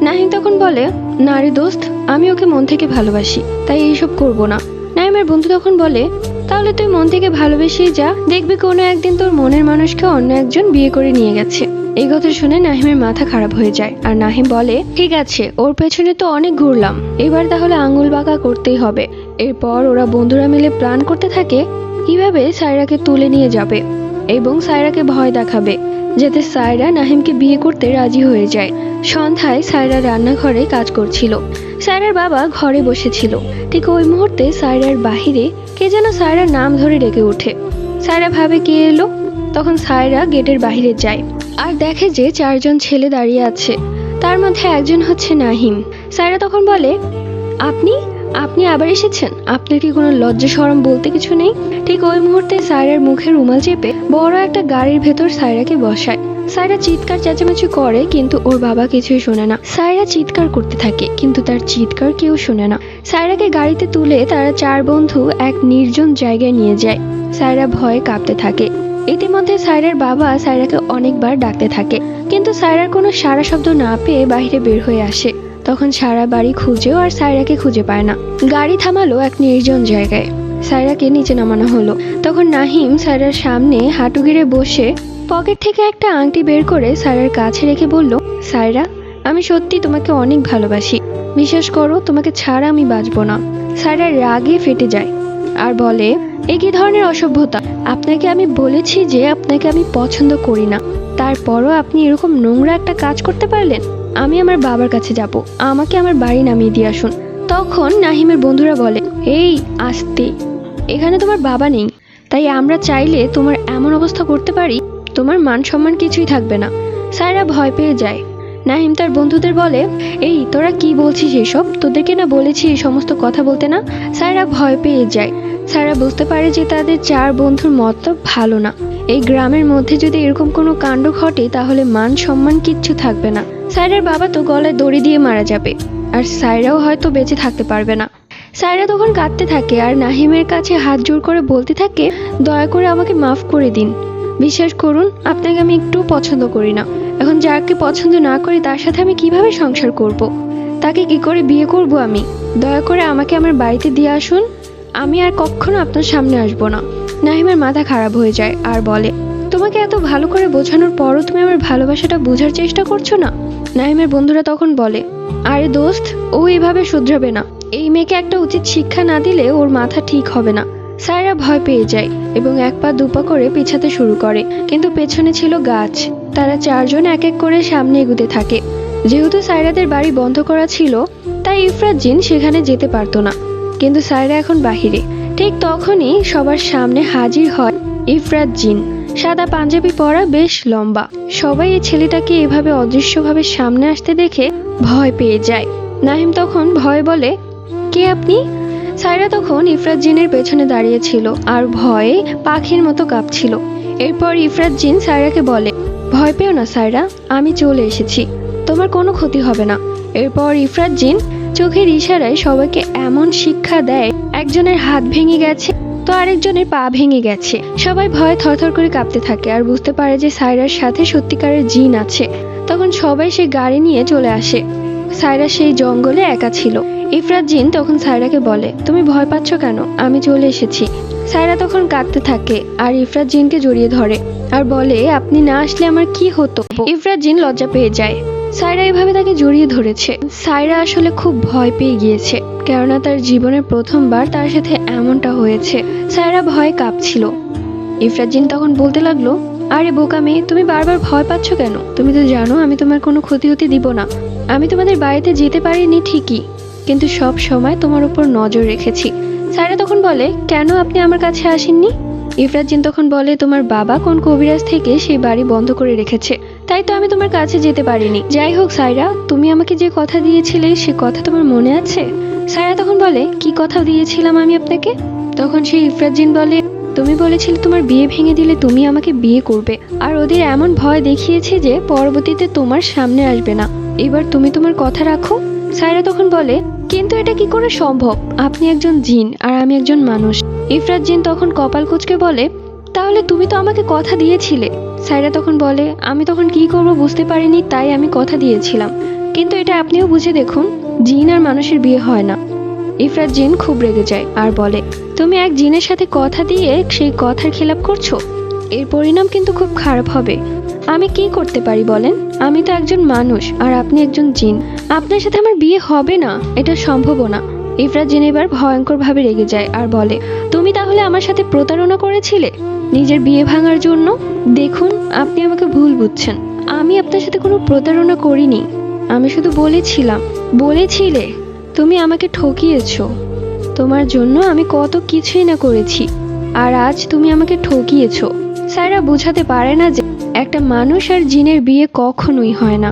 Speaker 1: নাহিম তখন বলে, না রে দোস্ত, আমি ওকে মন থেকে ভালোবাসি, তাই এইসব করবো না। নাহিমের বন্ধু তখন বলে, তাহলে তুই মন থেকে ভালোবেসেই যা, দেখবি কোনো একদিন তোর মনের মানুষকে অন্য একজন বিয়ে করে নিয়ে গেছে। এই কথা শুনে নাহিমের মাথা খারাপ হয়ে যায়, আর নাহিম বলে, ঠিক আছে, ওর পেছনে তো অনেক ঘুরলাম, এবার তাহলে আঙুল বাঁকা করতেই হবে। এরপর ওরা বন্ধুরা মিলে প্ল্যান করতে থাকে কিভাবে সায়রাকে তুলে নিয়ে যাবে এবং সায়রাকে ভয় দেখাবে, যাতে সায়রা নাহিমকে বিয়ে করতে রাজি হয়ে যায়। সন্ধ্যায় সায়রা রান্নাঘরে কাজ করছিল। সায়রার বাবা ঘরে বসেছিল। ঠিক ওই মুহূর্তে সায়রার বাহিরে কে যেন সায়রার নাম ধরে ডেকে ওঠে। সায়রা ভাবে কে এলো। তখন সায়রা গেটের বাহিরে যায় আর দেখে যে 4 জন ছেলে দাঁড়িয়ে আছে, তার মধ্যে একজন হচ্ছে নাহিম। সায়রা তখন বলে, আপনি আপনি আবার এসেছেন? আপনার কি কোনো লজ্জা শরম বলতে কিছু নেই? ঠিক ওই মুহূর্তে সায়রার মুখে রুমাল চেপে বড় একটা গাড়ির ভেতর সায়রাকে বসায়। সায়রা চিৎকার চেঁচামেচি করে, কিন্তু ওর বাবা কিছুই শোনে না। সায়রা চিৎকার করতে থাকে, কিন্তু তার চিৎকার কেউ শোনে না। সায়রাকে গাড়িতে তুলে তারা 4 বন্ধু এক নির্জন জায়গায় নিয়ে যায়। সায়রা ভয়ে কাঁপতে থাকে। ইতিমধ্যে সায়রার বাবা সায়রাকে অনেকবার ডাকতে থাকে, কিন্তু সায়রার কোনো সাড়া শব্দ না পেয়ে বাইরে বের হয়ে আসে। তখন সারা বাড়ি খুঁজেও আর সায়রাকে খুঁজে পায় না। গাড়ি থামালো এক নির্জন জায়গায়। সায়রাকে নিচে নামানো হলো। তখন নাহিম সায়রার সামনে হাঁটু গেড়ে বসে পকেট থেকে একটা আংটি বের করে সায়রার কাছে রেখে বলল, সায়রা, আমি সত্যি তোমাকে অনেক ভালোবাসি, বিশ্বাস করো তোমাকে ছাড়া আমি বাঁচবো না। সায়রা রাগে ফেটে যায় আর বলে, এ কি ধরনের অসভ্যতা? আপনাকে আমি বলেছি যে আপনাকে আমি পছন্দ করি না, তারপরও আপনি এরকম নোংরা একটা কাজ করতে পারলেন। আমি আমার বাবার কাছে যাব, আমাকে আমার বাড়ি নামিয়ে দিয়ে আসুন। তখন নাহিমের বন্ধুরা বলে, এই আস্তে, এখানে তোমার বাবা নেই, তাই আমরা চাইলে তোমার এমন অবস্থা করতে পারি, তোমার মান সম্মান কিছুই থাকবে না। সায়রা ভয় পেয়ে যায়। নাহিম তার বন্ধুদের বলে, এই তোরা কি বলছিস এসব? তোদেরকে না বলেছি এই সমস্ত কথা বলতে না। সায়রা ভয় পেয়ে যায়। সায়রা বুঝতে পারে যে তাদের 4 বন্ধুর মতলব ভালো না। এই গ্রামের মধ্যে যদি এরকম কোনো কাণ্ড ঘটে তাহলে মান সম্মান কিচ্ছু থাকবে না। সায়রার বাবা তো গলায় দড়ি দিয়ে মারা যাবে, আর সায়রাও হয়তো বেঁচে থাকতে পারবে না। সায়রা তখন কাঁদতে থাকে আর নাহিমের কাছে হাত জোর করে বলতে থাকে, দয়া করে আমাকে মাফ করে দিন। বিশ্বাস করুন, আপনাকে আমি একটু পছন্দ করি না। এখন যাকে পছন্দ না করি তার সাথে আমি কিভাবে সংসার করব? তাকে কি করে বিয়ে করব আমি? দয়া করে আমাকে আমার বাড়িতে দিয়ে আসুন, আমি আর কখনো আপনার সামনে আসবো না। নাহিমের মাথা খারাপ হয়ে যায় আর বলে, তোমাকে এত ভালো করে বোঝানোর পরও তুমি আমার ভালোবাসাটা বোঝার চেষ্টা করছো না? নাহিমের বন্ধুরা তখন বলে, আরে দোস্ত, ও এভাবে শুধরাবে না। এই মেয়েকে একটা উচিত শিক্ষা না দিলে ওর মাথা ঠিক হবে না। সায়রা ভয় পেয়ে যায় এবং 1 পা 2 পা করে পিছাতে শুরু করে, কিন্তু পেছনে ছিল গাছ। তারা 4 জন এক এক করে সামনে এগুতে থাকে। যেহেতু সায়রাদের বাড়ি বন্ধ করা ছিল, তাই ইফরাত জিন সেখানে যেতে পারতো না, কিন্তু সায়রা এখন বাহিরে। ঠিক তখনই সবার সামনে হাজির হয় ইফরাত জিন। সাদা পাঞ্জাবি পরা, বেশ লম্বা। সবাই এই ছেলেটাকে এভাবে অদৃশ্যভাবে সামনে আসতে দেখে ভয় পেয়ে যায়। নাহিম তখন ভয় বলে, কে আপনি? সায়রা তখন ইফরাত জিনের পেছনে দাঁড়িয়েছিল আর ভয়ে পাখির মতো কাঁপছিল। এরপর ইফরাত জিন সায়রাকে বলে, ভয় পেও না সায়রা, আমি চলে এসেছি, তোমার কোনো ক্ষতি হবে না। এরপর ইফরাত জিন চোখের ইশারায় সবাইকে এমন শিক্ষা দেয়, একজনের হাত ভেঙে গেছে তো আরেকজনের পা ভেঙে গেছে। সবাই ভয়ে থরথর করে কাঁপতে থাকে আর বুঝতে পারে যে সায়রার সাথে সত্যিকারের জিন আছে। তখন সবাই সেই গাড়ি নিয়ে চলে আসে। সায়রা সেই জঙ্গলে একা ছিল। ইফরাত জিন তখন সায়রাকে বলে, তুমি ভয় পাচ্ছ কেন? আমি চলে এসেছি। সায়রা তখন কাঁদতে থাকে আর ইফরাত জিনকে জড়িয়ে ধরে আর বলে, আপনি না আসলে আমার কি হতো? ইফরাত জিন লজ্জা পেয়ে যায়। সায়রা এভাবে তাকে জড়িয়ে ধরেছে। সায়রা আসলে খুব ভয় পেয়ে গিয়েছে, কেননা তার জীবনের প্রথমবার তার সাথে এমনটা হয়েছে। সায়রা ভয়ে কাঁপছিল। ইফরাত জিন তখন বলতে লাগলো, আরে বোকা মেয়ে, তুমি বারবার ভয় পাচ্ছ কেন? তুমি তো জানো আমি তোমার কোনো ক্ষতি হতে দিব না। আমি তোমাদের বাড়িতে যেতে পারিনি ঠিকই, কিন্তু সব সময় তোমার উপর নজর রেখেছি। সায়রা তখন বলে, কেন আপনি আমার কাছে আসেননি? ইফরাত জিন তখন বলে, তোমার বাবা কোন কবিরাজ থেকে সেই বাড়ি বন্ধ করে রেখেছে, তাই তো আমি তোমার কাছে যেতে পারিনি। যাই হোক সায়রা, তুমি আমাকে যে কথা দিয়েছিলে সে কথা তোমার মনে আছে? সায়রা তখন বলে, কি কথা দিয়েছিলাম আমি আপনাকে? তখন সেই ইফরাত জিন বলে, তুমি বলেছিলে তোমার বিয়ে ভেঙে দিলে তুমি আমাকে বিয়ে করবে, আর ওদের এমন ভয় দেখিয়েছে যে পরবর্তীতে তোমার সামনে আসবে না। এবার তুমি তোমার কথা রাখো। সায়রা তখন বলে, কিন্তু এটা কি করে সম্ভব? আপনি একজন জিন আর আমি একজন মানুষ। ইফরাত জিন তখন কপাল কুঁচকে বলে, তাহলে তুমি তো আমাকে কথা দিয়েছিলে। সায়রা তখন বলে, আমি তখন কি করব বুঝতে পারিনি, তাই আমি কথা দিয়েছিলাম, কিন্তু এটা আপনিও বুঝে দেখুন, জিন আর মানুষের বিয়ে হয় না। ইফরাত জিন খুব রেগে যায় আর বলে, তুমি এক জিনের সাথে কথা দিয়ে সেই কথার খেলাপ করছো, এর পরিণাম কিন্তু খুব খারাপ হবে। আমি কি করতে পারি বলেন? আমি তো একজন মানুষ আর আপনি একজন জিন, আপনার সাথে আমার বিয়ে হবে না, এটা সম্ভব না। ইফরাত জিন এবার ভয়ঙ্কর ভাবে রেগে যায় আর বলে, তুমি তাহলে আমার সাথে প্রতারণা করেছিলে নিজের বিয়ে ভাঙার জন্য? দেখুন, আপনি আমাকে ভুল বুঝছেন, আমি আপনার সাথে কোনো প্রতারণা করিনি। আমি শুধু বলেছিলে তুমি আমাকে ঠকিয়েছো। তোমার জন্য আমি কত কিছুই না করেছি, আর আজ তুমি আমাকে ঠকিয়েছো। সায়রা বুঝাতে পারে না যে একটা মানুষ আর জিনের বিয়ে কখনোই হয় না।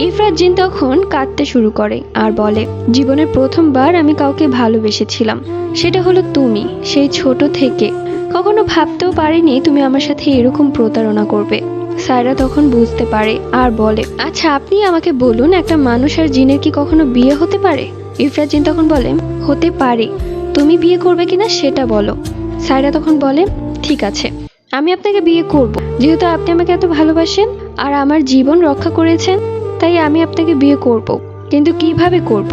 Speaker 1: ইফরাত জিন তখন কাঁদতে শুরু করে আর বলে, জীবনের প্রথমবার আমি কাউকে ভালোবেসেছিলাম, সেটা হলো তুমি। সেই ছোট থেকে কখনো ভাবতেও পারিনি তুমি আমার সাথে এরকম প্রতারণা করবে। সায়রা তখন বুঝতে পারে আর বলে, আচ্ছা আপনি আমাকে বলুন, একটা মানুষ আর জিনের কি কখনো বিয়ে হতে পারে? ইফরাত জিন তখন বলে, হতে পারে, তুমি বিয়ে করবে কিনা সেটা বলো। সায়রা তখন বলে, ঠিক আছে, আমি আপনাকে বিয়ে করব, যেহেতু আপনি আমাকে এত ভালোবাসেন আর আমার জীবন রক্ষা করেছেন, তাই আমি আপনাকে বিয়ে করব, কিন্তু কিভাবে করব?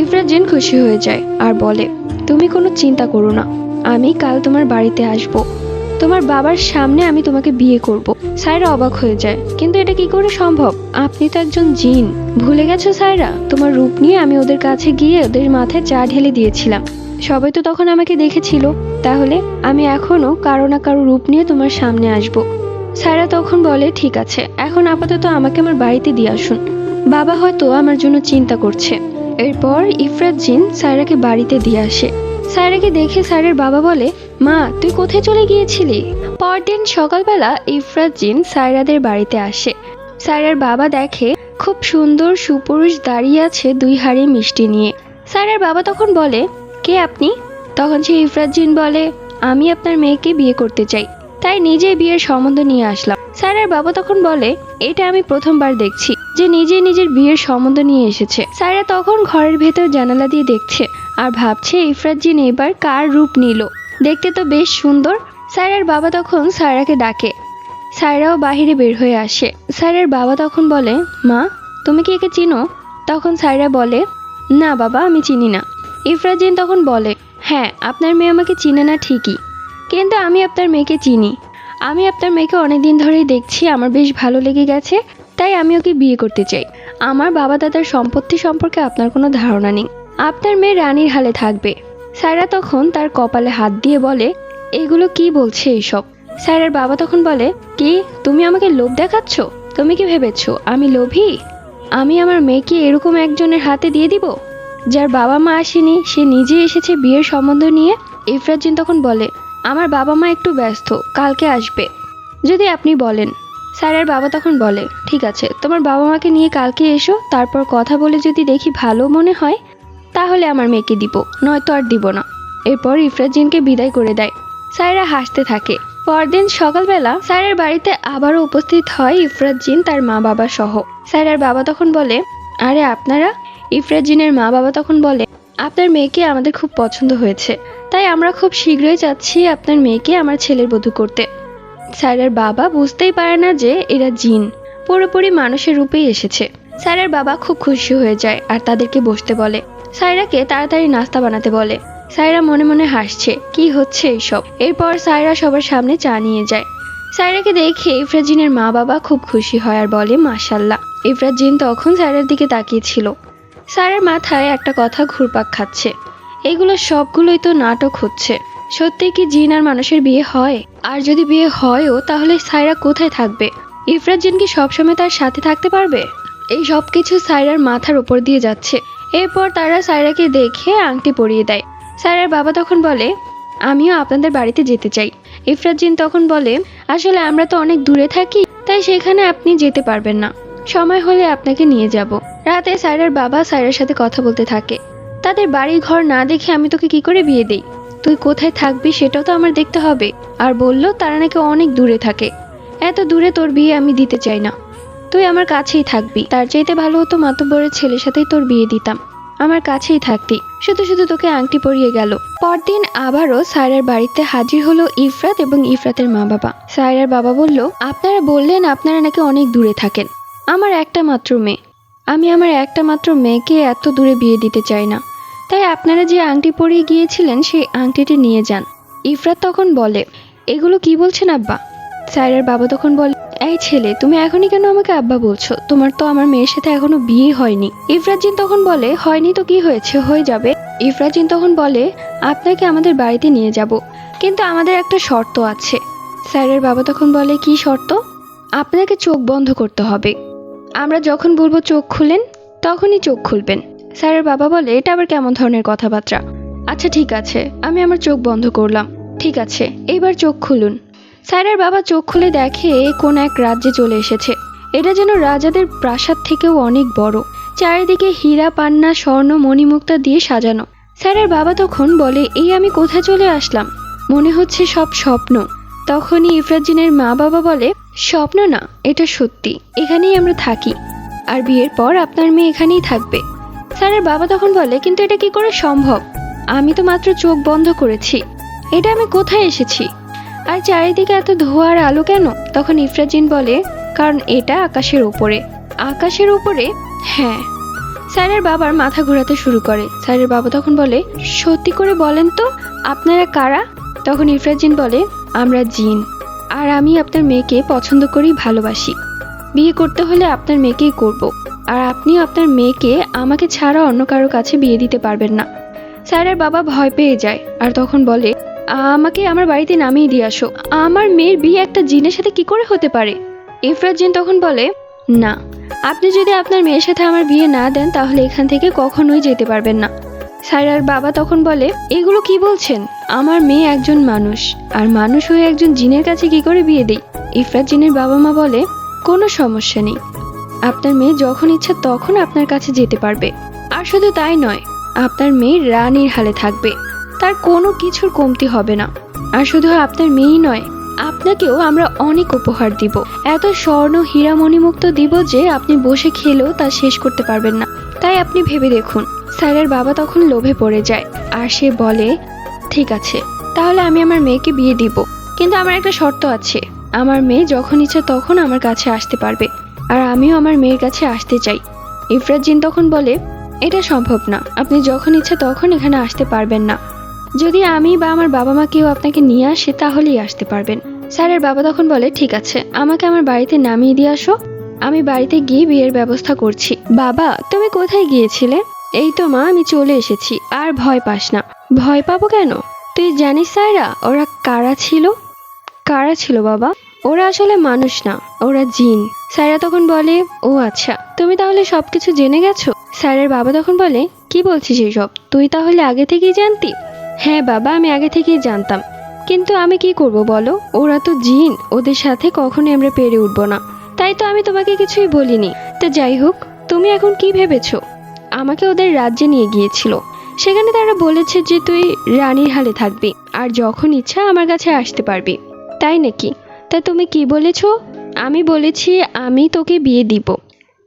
Speaker 1: ইফরাত জিন খুশি হয়ে যায় আর বলে, তুমি কোনো চিন্তা করো না, আমি কাল তোমার বাড়িতে আসব, তোমার বাবার সামনে আমি তোমাকে বিয়ে করব। সায়রা অবাক হয়ে যায়, কিন্তু এটা কি করে সম্ভব? আপনি তো একজন জিন। ভুলে গেছো সায়রা? তোমার রূপ নিয়ে আমি ওদের কাছে গিয়ে ওদের মাথায় চা ঢেলে দিয়েছিলাম। সবাই তো তখন আমাকে দেখেছিল। তাহলে আমি এখনো কারো না কারো রূপ নিয়ে তোমার সামনে আসব। সায়রা তখন বলে, ঠিক আছে, এখন আপাতত আমাকে আমার বাড়িতে দিয়ে আসুন। বাবা হয়তো আমার জন্য চিন্তা করছে। এরপর ইফরাত জিন সায়রাকে বাড়িতে দিয়ে আসে। সায়রাকে দেখে সায়রার বাবা বলে, মা তুই কোথায় চলে গিয়েছিলি? পরদিন সকালবেলা ইফরাত জিন সায়রাদের বাড়িতে আসে। সায়রার বাবা দেখে খুব সুন্দর সুপুরুষ দাঁড়িয়ে আছে 2 হাঁড়ি মিষ্টি নিয়ে। সায়রার বাবা তখন বলে, কে আপনি? তখন সে ইফরাত জিন বলে, আমি আপনার মেয়েকে বিয়ে করতে চাই, তাই নিজেই বিয়ের সম্বন্ধ নিয়ে আসলাম। সায়রার বাবা তখন বলে, এটা আমি প্রথমবার দেখছি যে নিজের বিয়ের সম্বন্ধ নিয়ে এসেছে। সায়রা তখন ঘরের ভেতর জানালা দিয়ে দেখছে আর ভাবছে ইফরাত জিন এবার কার রূপ নিল, দেখতে তো বেশ সুন্দর। সায়রার বাবা তখন সায়রাকে ডাকে। সায়রাও বাহিরে বের হয়ে আসে। সায়রার বাবা তখন বলে, মা তুমি কি একে চিনো? তখন সায়রা বলে, না বাবা, আমি চিনি না। ইফরাত জিন তখন বলে, হ্যাঁ আপনার মেয়ে আমাকে চিনে না ঠিকই, কিন্তু আমি আপনার মেয়েকে চিনি। আমি আপনার মেয়েকে অনেকদিন ধরেই দেখছি, আমার বেশ ভালো লেগে গেছে, তাই আমি ওকে বিয়ে করতে চাই। আমার বাবা দাদার সম্পত্তি সম্পর্কে আপনার কোনো ধারণা নেই। আপনার মেয়ে রানীর হালে থাকবে। সায়রা তখন তার কপালে হাত দিয়ে বলে, এগুলো কি বলছে এইসব? সায়রার বাবা তখন বলে, কি তুমি আমাকে লোভ দেখাচ্ছ? তুমি কি ভেবেছো আমি লোভী? আমি আমার মেয়েকে এরকম একজনের হাতে দিয়ে দিব যার বাবা মা আসেনি, সে নিজে এসেছে বিয়ের সম্বন্ধ নিয়ে? ইফরাত জিন তখন বলে, আমার বাবা মা একটু ব্যস্ত, কালকে আসবে যদি আপনি বলেন। সায়রার বাবা তখন বলে, ঠিক আছে, তোমার বাবা মাকে নিয়ে কালকে এসো, তারপর কথা বলে যদি দেখি ভালো মনে হয় তাহলে আমার মেয়েকে দিব, নয়তো আর দিব না। এরপর ইফরাত জিনকে বিদায় করে দেয়। সায়রা হাসতে থাকে। পরদিন সকালবেলা সায়রার বাড়িতে আবারও উপস্থিত হয় ইফরাত জিন তার মা বাবা সহ। সায়রার বাবা তখন বলে, আরে আপনারা? ইফরাত জিনের মা বাবা তখন বলে, আপনার মেয়েকে আমাদের খুব পছন্দ হয়েছে, তাই আমরা খুব শীঘ্রই চাচ্ছি আপনার মেয়েকে আমার ছেলের বধূ করতে। সায়রার বাবা বুঝতেই পারে না যে এরা জিন, পুরোপুরি মানুষের রূপেই এসেছে। সায়রার বাবা খুব খুশি হয়ে যায় আর তাদেরকে বসতে বলে। সায়রাকে তাড়াতাড়ি নাস্তা বানাতে বলে। সায়রা মনে মনে হাসছে, কি হচ্ছে এইসব। এরপর সায়রা সবার সামনে চা নিয়ে যায়। সায়রাকে দেখে ইফরাত জিনের মা বাবা খুব খুশি হয় আর বলে, মাশাল্লাহ। ইফরাত জিন তখন সায়রার দিকে তাকিয়েছিল। সায়রার মাথায় একটা কথা ঘুরপাক খাচ্ছে, এগুলো সবগুলোই তো নাটক হচ্ছে। সত্যি কি জিন আর মানুষের বিয়ে হয়? আর যদি বিয়ে হয়ও তাহলে সায়রা কোথায় থাকবে? ইফরাত জিন কি সবসময় তার সাথে থাকতে পারবে? এই সব কিছু সায়রার মাথার উপর দিয়ে যাচ্ছে। এরপর তারা সায়রাকে দেখে আংটি পরিয়ে দেয়। সায়রার বাবা তখন বলে, আমিও আপনাদের বাড়িতে যেতে চাই। ইফরাত জিন তখন বলে, আসলে আমরা তো অনেক দূরে থাকি, তাই সেখানে আপনি যেতে পারবেন না, সময় হলে আপনাকে নিয়ে যাব। রাতে সায়রার বাবা সায়রার সাথে কথা বলতে থাকে। তাদের বাড়ি ঘর না দেখে আমি তোকে কি করে বিয়ে দেই? তুই কোথায় থাকবি সেটাও তো আমার দেখতে হবে। আর বলল তারা নাকি অনেক দূরে থাকে, এত দূরে তোর বিয়ে আমি দিতে চাই না, তুই আমার কাছেই থাকবি। তার চাইতে ভালো হতো মাতব্বরের ছেলের সাথেই তোর বিয়ে দিতাম, আমার কাছেই থাকতি, শুধু শুধু তোকে আংটি পরিয়ে গেল। পরদিন আবারও সায়রার বাড়িতে হাজির হলো ইফরাত এবং ইফরাতের মা বাবা। সায়রার বাবা বলল, আপনারা বললেন আপনারা নাকি অনেক দূরে থাকেন, আমার একটা মাত্র মেয়ে, আমি আমার একটা মাত্র মেয়েকে এত দূরে বিয়ে দিতে চাই না, তাই আপনারা যে আংটি পরিয়ে গিয়েছিলেন সেই আংটিটি নিয়ে যান। ইফরাত তখন বলে, এগুলো কি বলছেন আব্বা? সায়রার বাবা তখন বলে, এই ছেলে, তুমি এখনই কেন আমাকে আব্বা বলছো? তোমার তো আমার মেয়ের সাথে এখনো বিয়ে হয়নি। ইফরাত জিন তখন বলে, হয়নি তো কি হয়েছে, হয়ে যাবে। ইফরাত জিন তখন বলে, আপনাকে আমাদের বাড়িতে নিয়ে যাব, কিন্তু আমাদের একটা শর্ত আছে। সায়রার বাবা তখন বলে, কি শর্ত? আপনাকে চোখ বন্ধ করতে হবে, আমরা যখন বলবো চোখ খুলেন তখনই চোখ খুলবেন। সায়রার বাবা বলে, এটা আবার কেমন ধরনের কথাবার্তা? আচ্ছা ঠিক আছে, আমি আমার চোখ বন্ধ করলাম, ঠিক আছে, এইবার চোখ খুলুন। সায়রার বাবা চোখ খুলে দেখে কোন এক রাজ্যে চলে এসেছে। এটা যেন রাজাদের প্রাসাদ থেকেও অনেক বড়, চারিদিকে হীরা পান্না স্বর্ণ মণিমুক্তা দিয়ে সাজানো। সায়রার বাবা তখন বলে, এই আমি কোথায় চলে আসলাম, মনে হচ্ছে সব স্বপ্ন। তখনই ইফরাত জিনের মা বাবা বলে, স্বপ্ন না, এটা সত্যি, এখানেই আমরা থাকি, আর বিয়ের পর আপনার মেয়ে এখানেই থাকবে। সায়রার বাবা তখন বলে, কিন্তু এটা কি করে সম্ভব? আমি তো মাত্র চোখ বন্ধ করেছি, এটা আমি কোথায় এসেছি? আর চারিদিকে এত ধোঁয়ার আলো কেন? তখন ইফরাত জিন বলে, কারণ এটা আকাশের উপরে। আকাশের উপরে? হ্যাঁ। সায়রার বাবার মাথা ঘোরাতে শুরু করে। সায়রার বাবা তখন বলে, সত্যি করে বলেন তো আপনারা কারা? তখন ইফরাত জিন বলে, আমরা জিন, আর আমি আপনার মেয়েকে পছন্দ করি, ভালোবাসি। বিয়ে করতে হলে আপনার মেয়েকেই করব, আর আপনিও আপনার মেয়েকে আমাকে ছাড়া অন্য কারো কাছে বিয়ে দিতে পারবেন না। সায়রার বাবা ভয় পেয়ে যায় আর তখন বলে, আমাকে আমার বাড়িতে নামিয়ে দিয়ে আসো। আমার মেয়ের বিয়ে একটা জিনের সাথে কি করে হতে পারে? ইফরাত জিন তখন বলে, না, আপনি যদি আপনার মেয়ের সাথে আমার বিয়ে না দেন তাহলে এখান থেকে কখনোই যেতে পারবেন না। সায়রার বাবা তখন বলে, এগুলো কি বলছেন? আমার মেয়ে একজন মানুষ, আর মানুষ হয়ে একজন জিনের কাছে কি করে বিয়ে দেই? ইফরাত জিনের বাবা মা বলে, কোনো সমস্যা নেই, আপনার মেয়ে যখন ইচ্ছা তখন আপনার কাছে যেতে পারবে। আর শুধু তাই নয়, আপনার মেয়ে রানীর হালে থাকবে, তার কোনো কিছুর কমতি হবে না। আর শুধু আপনার মেয়েই নয়, আপনাকেও আমরা অনেক উপহার দিব, এত স্বর্ণ হীরা মণিমুক্ত দিব যে আপনি বসে খেলেও তা শেষ করতে পারবেন না। তাই আপনি ভেবে দেখুন। সায়রার বাবা তখন লোভে পড়ে যায় আর সে বলে, ঠিক আছে, তাহলে আমি আমার মেয়েকে বিয়ে দিব, কিন্তু আমার একটা শর্ত আছে। আমার মেয়ে যখন ইচ্ছা তখন আমার কাছে আসতে পারবে, আর আমিও আমার মেয়ের কাছে আসতে চাই। ইফরাত জিন তখন বলে, এটা সম্ভব না, আপনি যখন ইচ্ছা তখন এখানে আসতে পারবেন না। যদি আমি বা আমার বাবা মা কেউ আপনাকে নিয়ে আসে তাহলেই আসতে পারবেন। স্যারের বাবা তখন বলে, ঠিক আছে, আমাকে আমার বাড়িতে নামিয়ে দিয়ে আসো, আমি বাড়িতে গিয়ে বিয়ের ব্যবস্থা করছি। বাবা, তুমি কোথায় গিয়েছিলে? এই তো মা, আমি চলে এসেছি, আর ভয় পাস না। ভয় পাবো কেন? তুই জানিস সায়রা, ওরা কারা ছিল? কারা ছিল বাবা? ওরা আসলে মানুষ না, ওরা জিন। সায়রা তখন বলে, ও আচ্ছা, তুমি তাহলে সবকিছু জেনে গেছো? স্যারের বাবা তখন বলে, কি বলছিস এইসব? তুই তাহলে আগে থেকেই জানতি? হ্যাঁ বাবা, আমি আগে থেকেই জানতাম, কিন্তু আমি কি করব বলো, ওরা তো জিন, ওদের সাথে কখনোই আমরা পেরে উঠবো না, তাই তো আমি তোমাকে কিছুই বলিনি। তো যাই হোক, তুমি এখন কি ভেবেছো? আমাকে ওদের রাজ্যে নিয়ে গিয়েছিল, সেখানে তারা বলেছে যে তুই রানীর হালে থাকবি, আর যখন ইচ্ছা আমার কাছে আসতে পারবি। তাই নাকি? তা তুমি কি বলেছো? আমি বলেছি আমি তোকে বিয়ে দিব।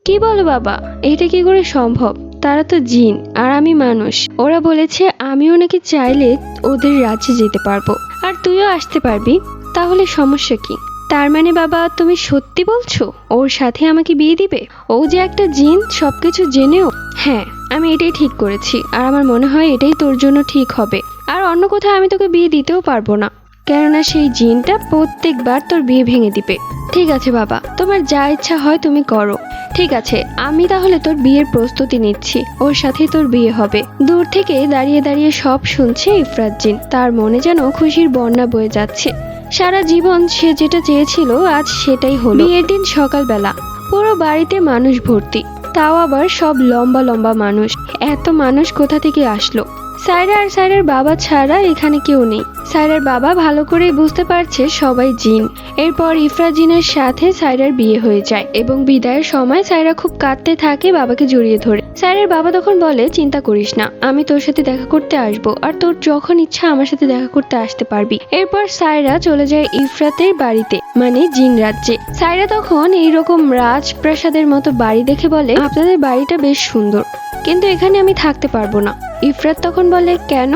Speaker 1: কি বলো বাবা, এটা কি করে সম্ভব? তারা তো জিন আর আমি মানুষ। ওরা বলেছে আমিও নাকি চাইলে ওদের রাজ্যে যেতে পারবো, আর তুইও আসতে পারবি। তাহলে সমস্যা কি? তার মানে বাবা, তুমি সত্যি বলছো ওর সাথে আমাকে বিয়ে দিবে? ও যে একটা জিন, সবকিছু জেনেও? হ্যাঁ, আমি এটাই ঠিক করেছি, আর আমার মনে হয় এটাই তোর জন্য ঠিক হবে। আর অন্য কোথাও আমি তোকে বিয়ে দিতেও পারবো না, কেননা সেই জিনটা প্রত্যেকবার তোর বিয়ে ভেঙে দিবে। ঠিক আছে বাবা, তোমার যা ইচ্ছা হয় তুমি করো। ঠিক আছে, আমি তাহলে তোর বিয়ের প্রস্তুতি নিচ্ছি, ওর সাথে তোর বিয়ে হবে। দূর থেকে দাঁড়িয়ে দাঁড়িয়ে সব শুনছে ইফরাত জিন, তার মনে যেন খুশির বন্যা বয়ে যাচ্ছে। সারা জীবন সে যেটা চেয়েছিল আজ সেটাই হলো। বিয়ের দিন সকালবেলা পুরো বাড়িতে মানুষ ভর্তি, তাও আবার সব লম্বা লম্বা মানুষ। এত মানুষ কোথা থেকে আসলো? সায়রা আর সায়রার বাবা ছাড়া এখানে কেউ নেই। সায়রার বাবা ভালো করেই বুঝতে পারছে সবাই জিন। এরপর ইফরাত জিনের সাথে সায়রার বিয়ে হয়ে যায় এবং বিদায়ের সময় সায়রা খুব কাঁদতে থাকে, বাবাকে জড়িয়ে ধরে। সায়রার বাবা তখন বলে, চিন্তা করিস না, আমি তোর সাথে দেখা করতে আসবো, আর তোর যখন ইচ্ছা আমার সাথে দেখা করতে আসতে পারবি। এরপর সায়রা চলে যায় ইফরাতের বাড়িতে, মানে জিন রাজ্যে। সায়রা তখন এইরকম রাজপ্রাসাদের মতো বাড়ি দেখে বলে, আপনাদের বাড়িটা বেশ সুন্দর, কিন্তু এখানে আমি থাকতে পারবো না। ইফরাত তখন বলে, কেন?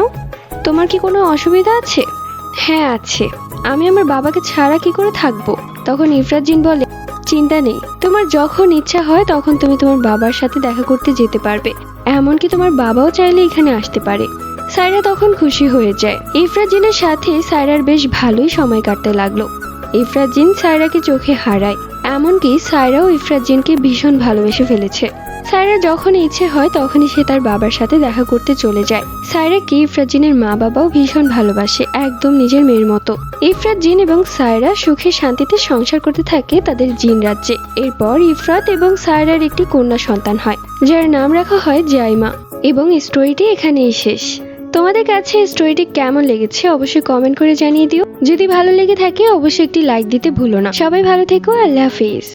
Speaker 1: তোমার কি কোনো অসুবিধা আছে? হ্যাঁ আছে, আমি আমার বাবাকে ছাড়া কি করে থাকবো? তখন ইফরাত জিন বলে, চিন্তা নেই, তোমার যখন ইচ্ছা হয় তখন তুমি তোমার বাবার সাথে দেখা করতে যেতে পারবে, এমনকি তোমার বাবাও চাইলে এখানে আসতে পারে। সায়রা তখন খুশি হয়ে যায়। ইফরাত জিনের সাথে সায়রার বেশ ভালোই সময় কাটতে লাগলো। ইফরাত জিন সায়রাকে চোখে হারায়, এমনকি সায়রাও ইফরাত জিনকে ভীষণ ভালোবেসে ফেলেছে। সায়রা যখন ইচ্ছে হয় তখনই সে তার বাবার সাথে দেখা করতে চলে যায়। সায়রাকে ইফরাত জিনের মা বাবাও ভীষণ ভালোবাসে, একদম নিজের মেয়ের মতো। ইফরাত জিন এবং সায়রা সুখে শান্তিতে সংসার করতে থাকে তাদের জিন রাজ্যে। এরপর ইফরাত এবং সায়রার একটি কন্যা সন্তান হয়, যার নাম রাখা হয় জাইমা। এবং স্টোরিটি এখানেই শেষ। তোমাদের কাছে স্টোরিটি কেমন লেগেছে অবশ্যই কমেন্ট করে জানিয়ে দিও। যদি ভালো লেগে থাকে অবশ্যই একটি লাইক দিতে ভুলো না। সবাই ভালো থেকো, আল্লাহ হাফেজ।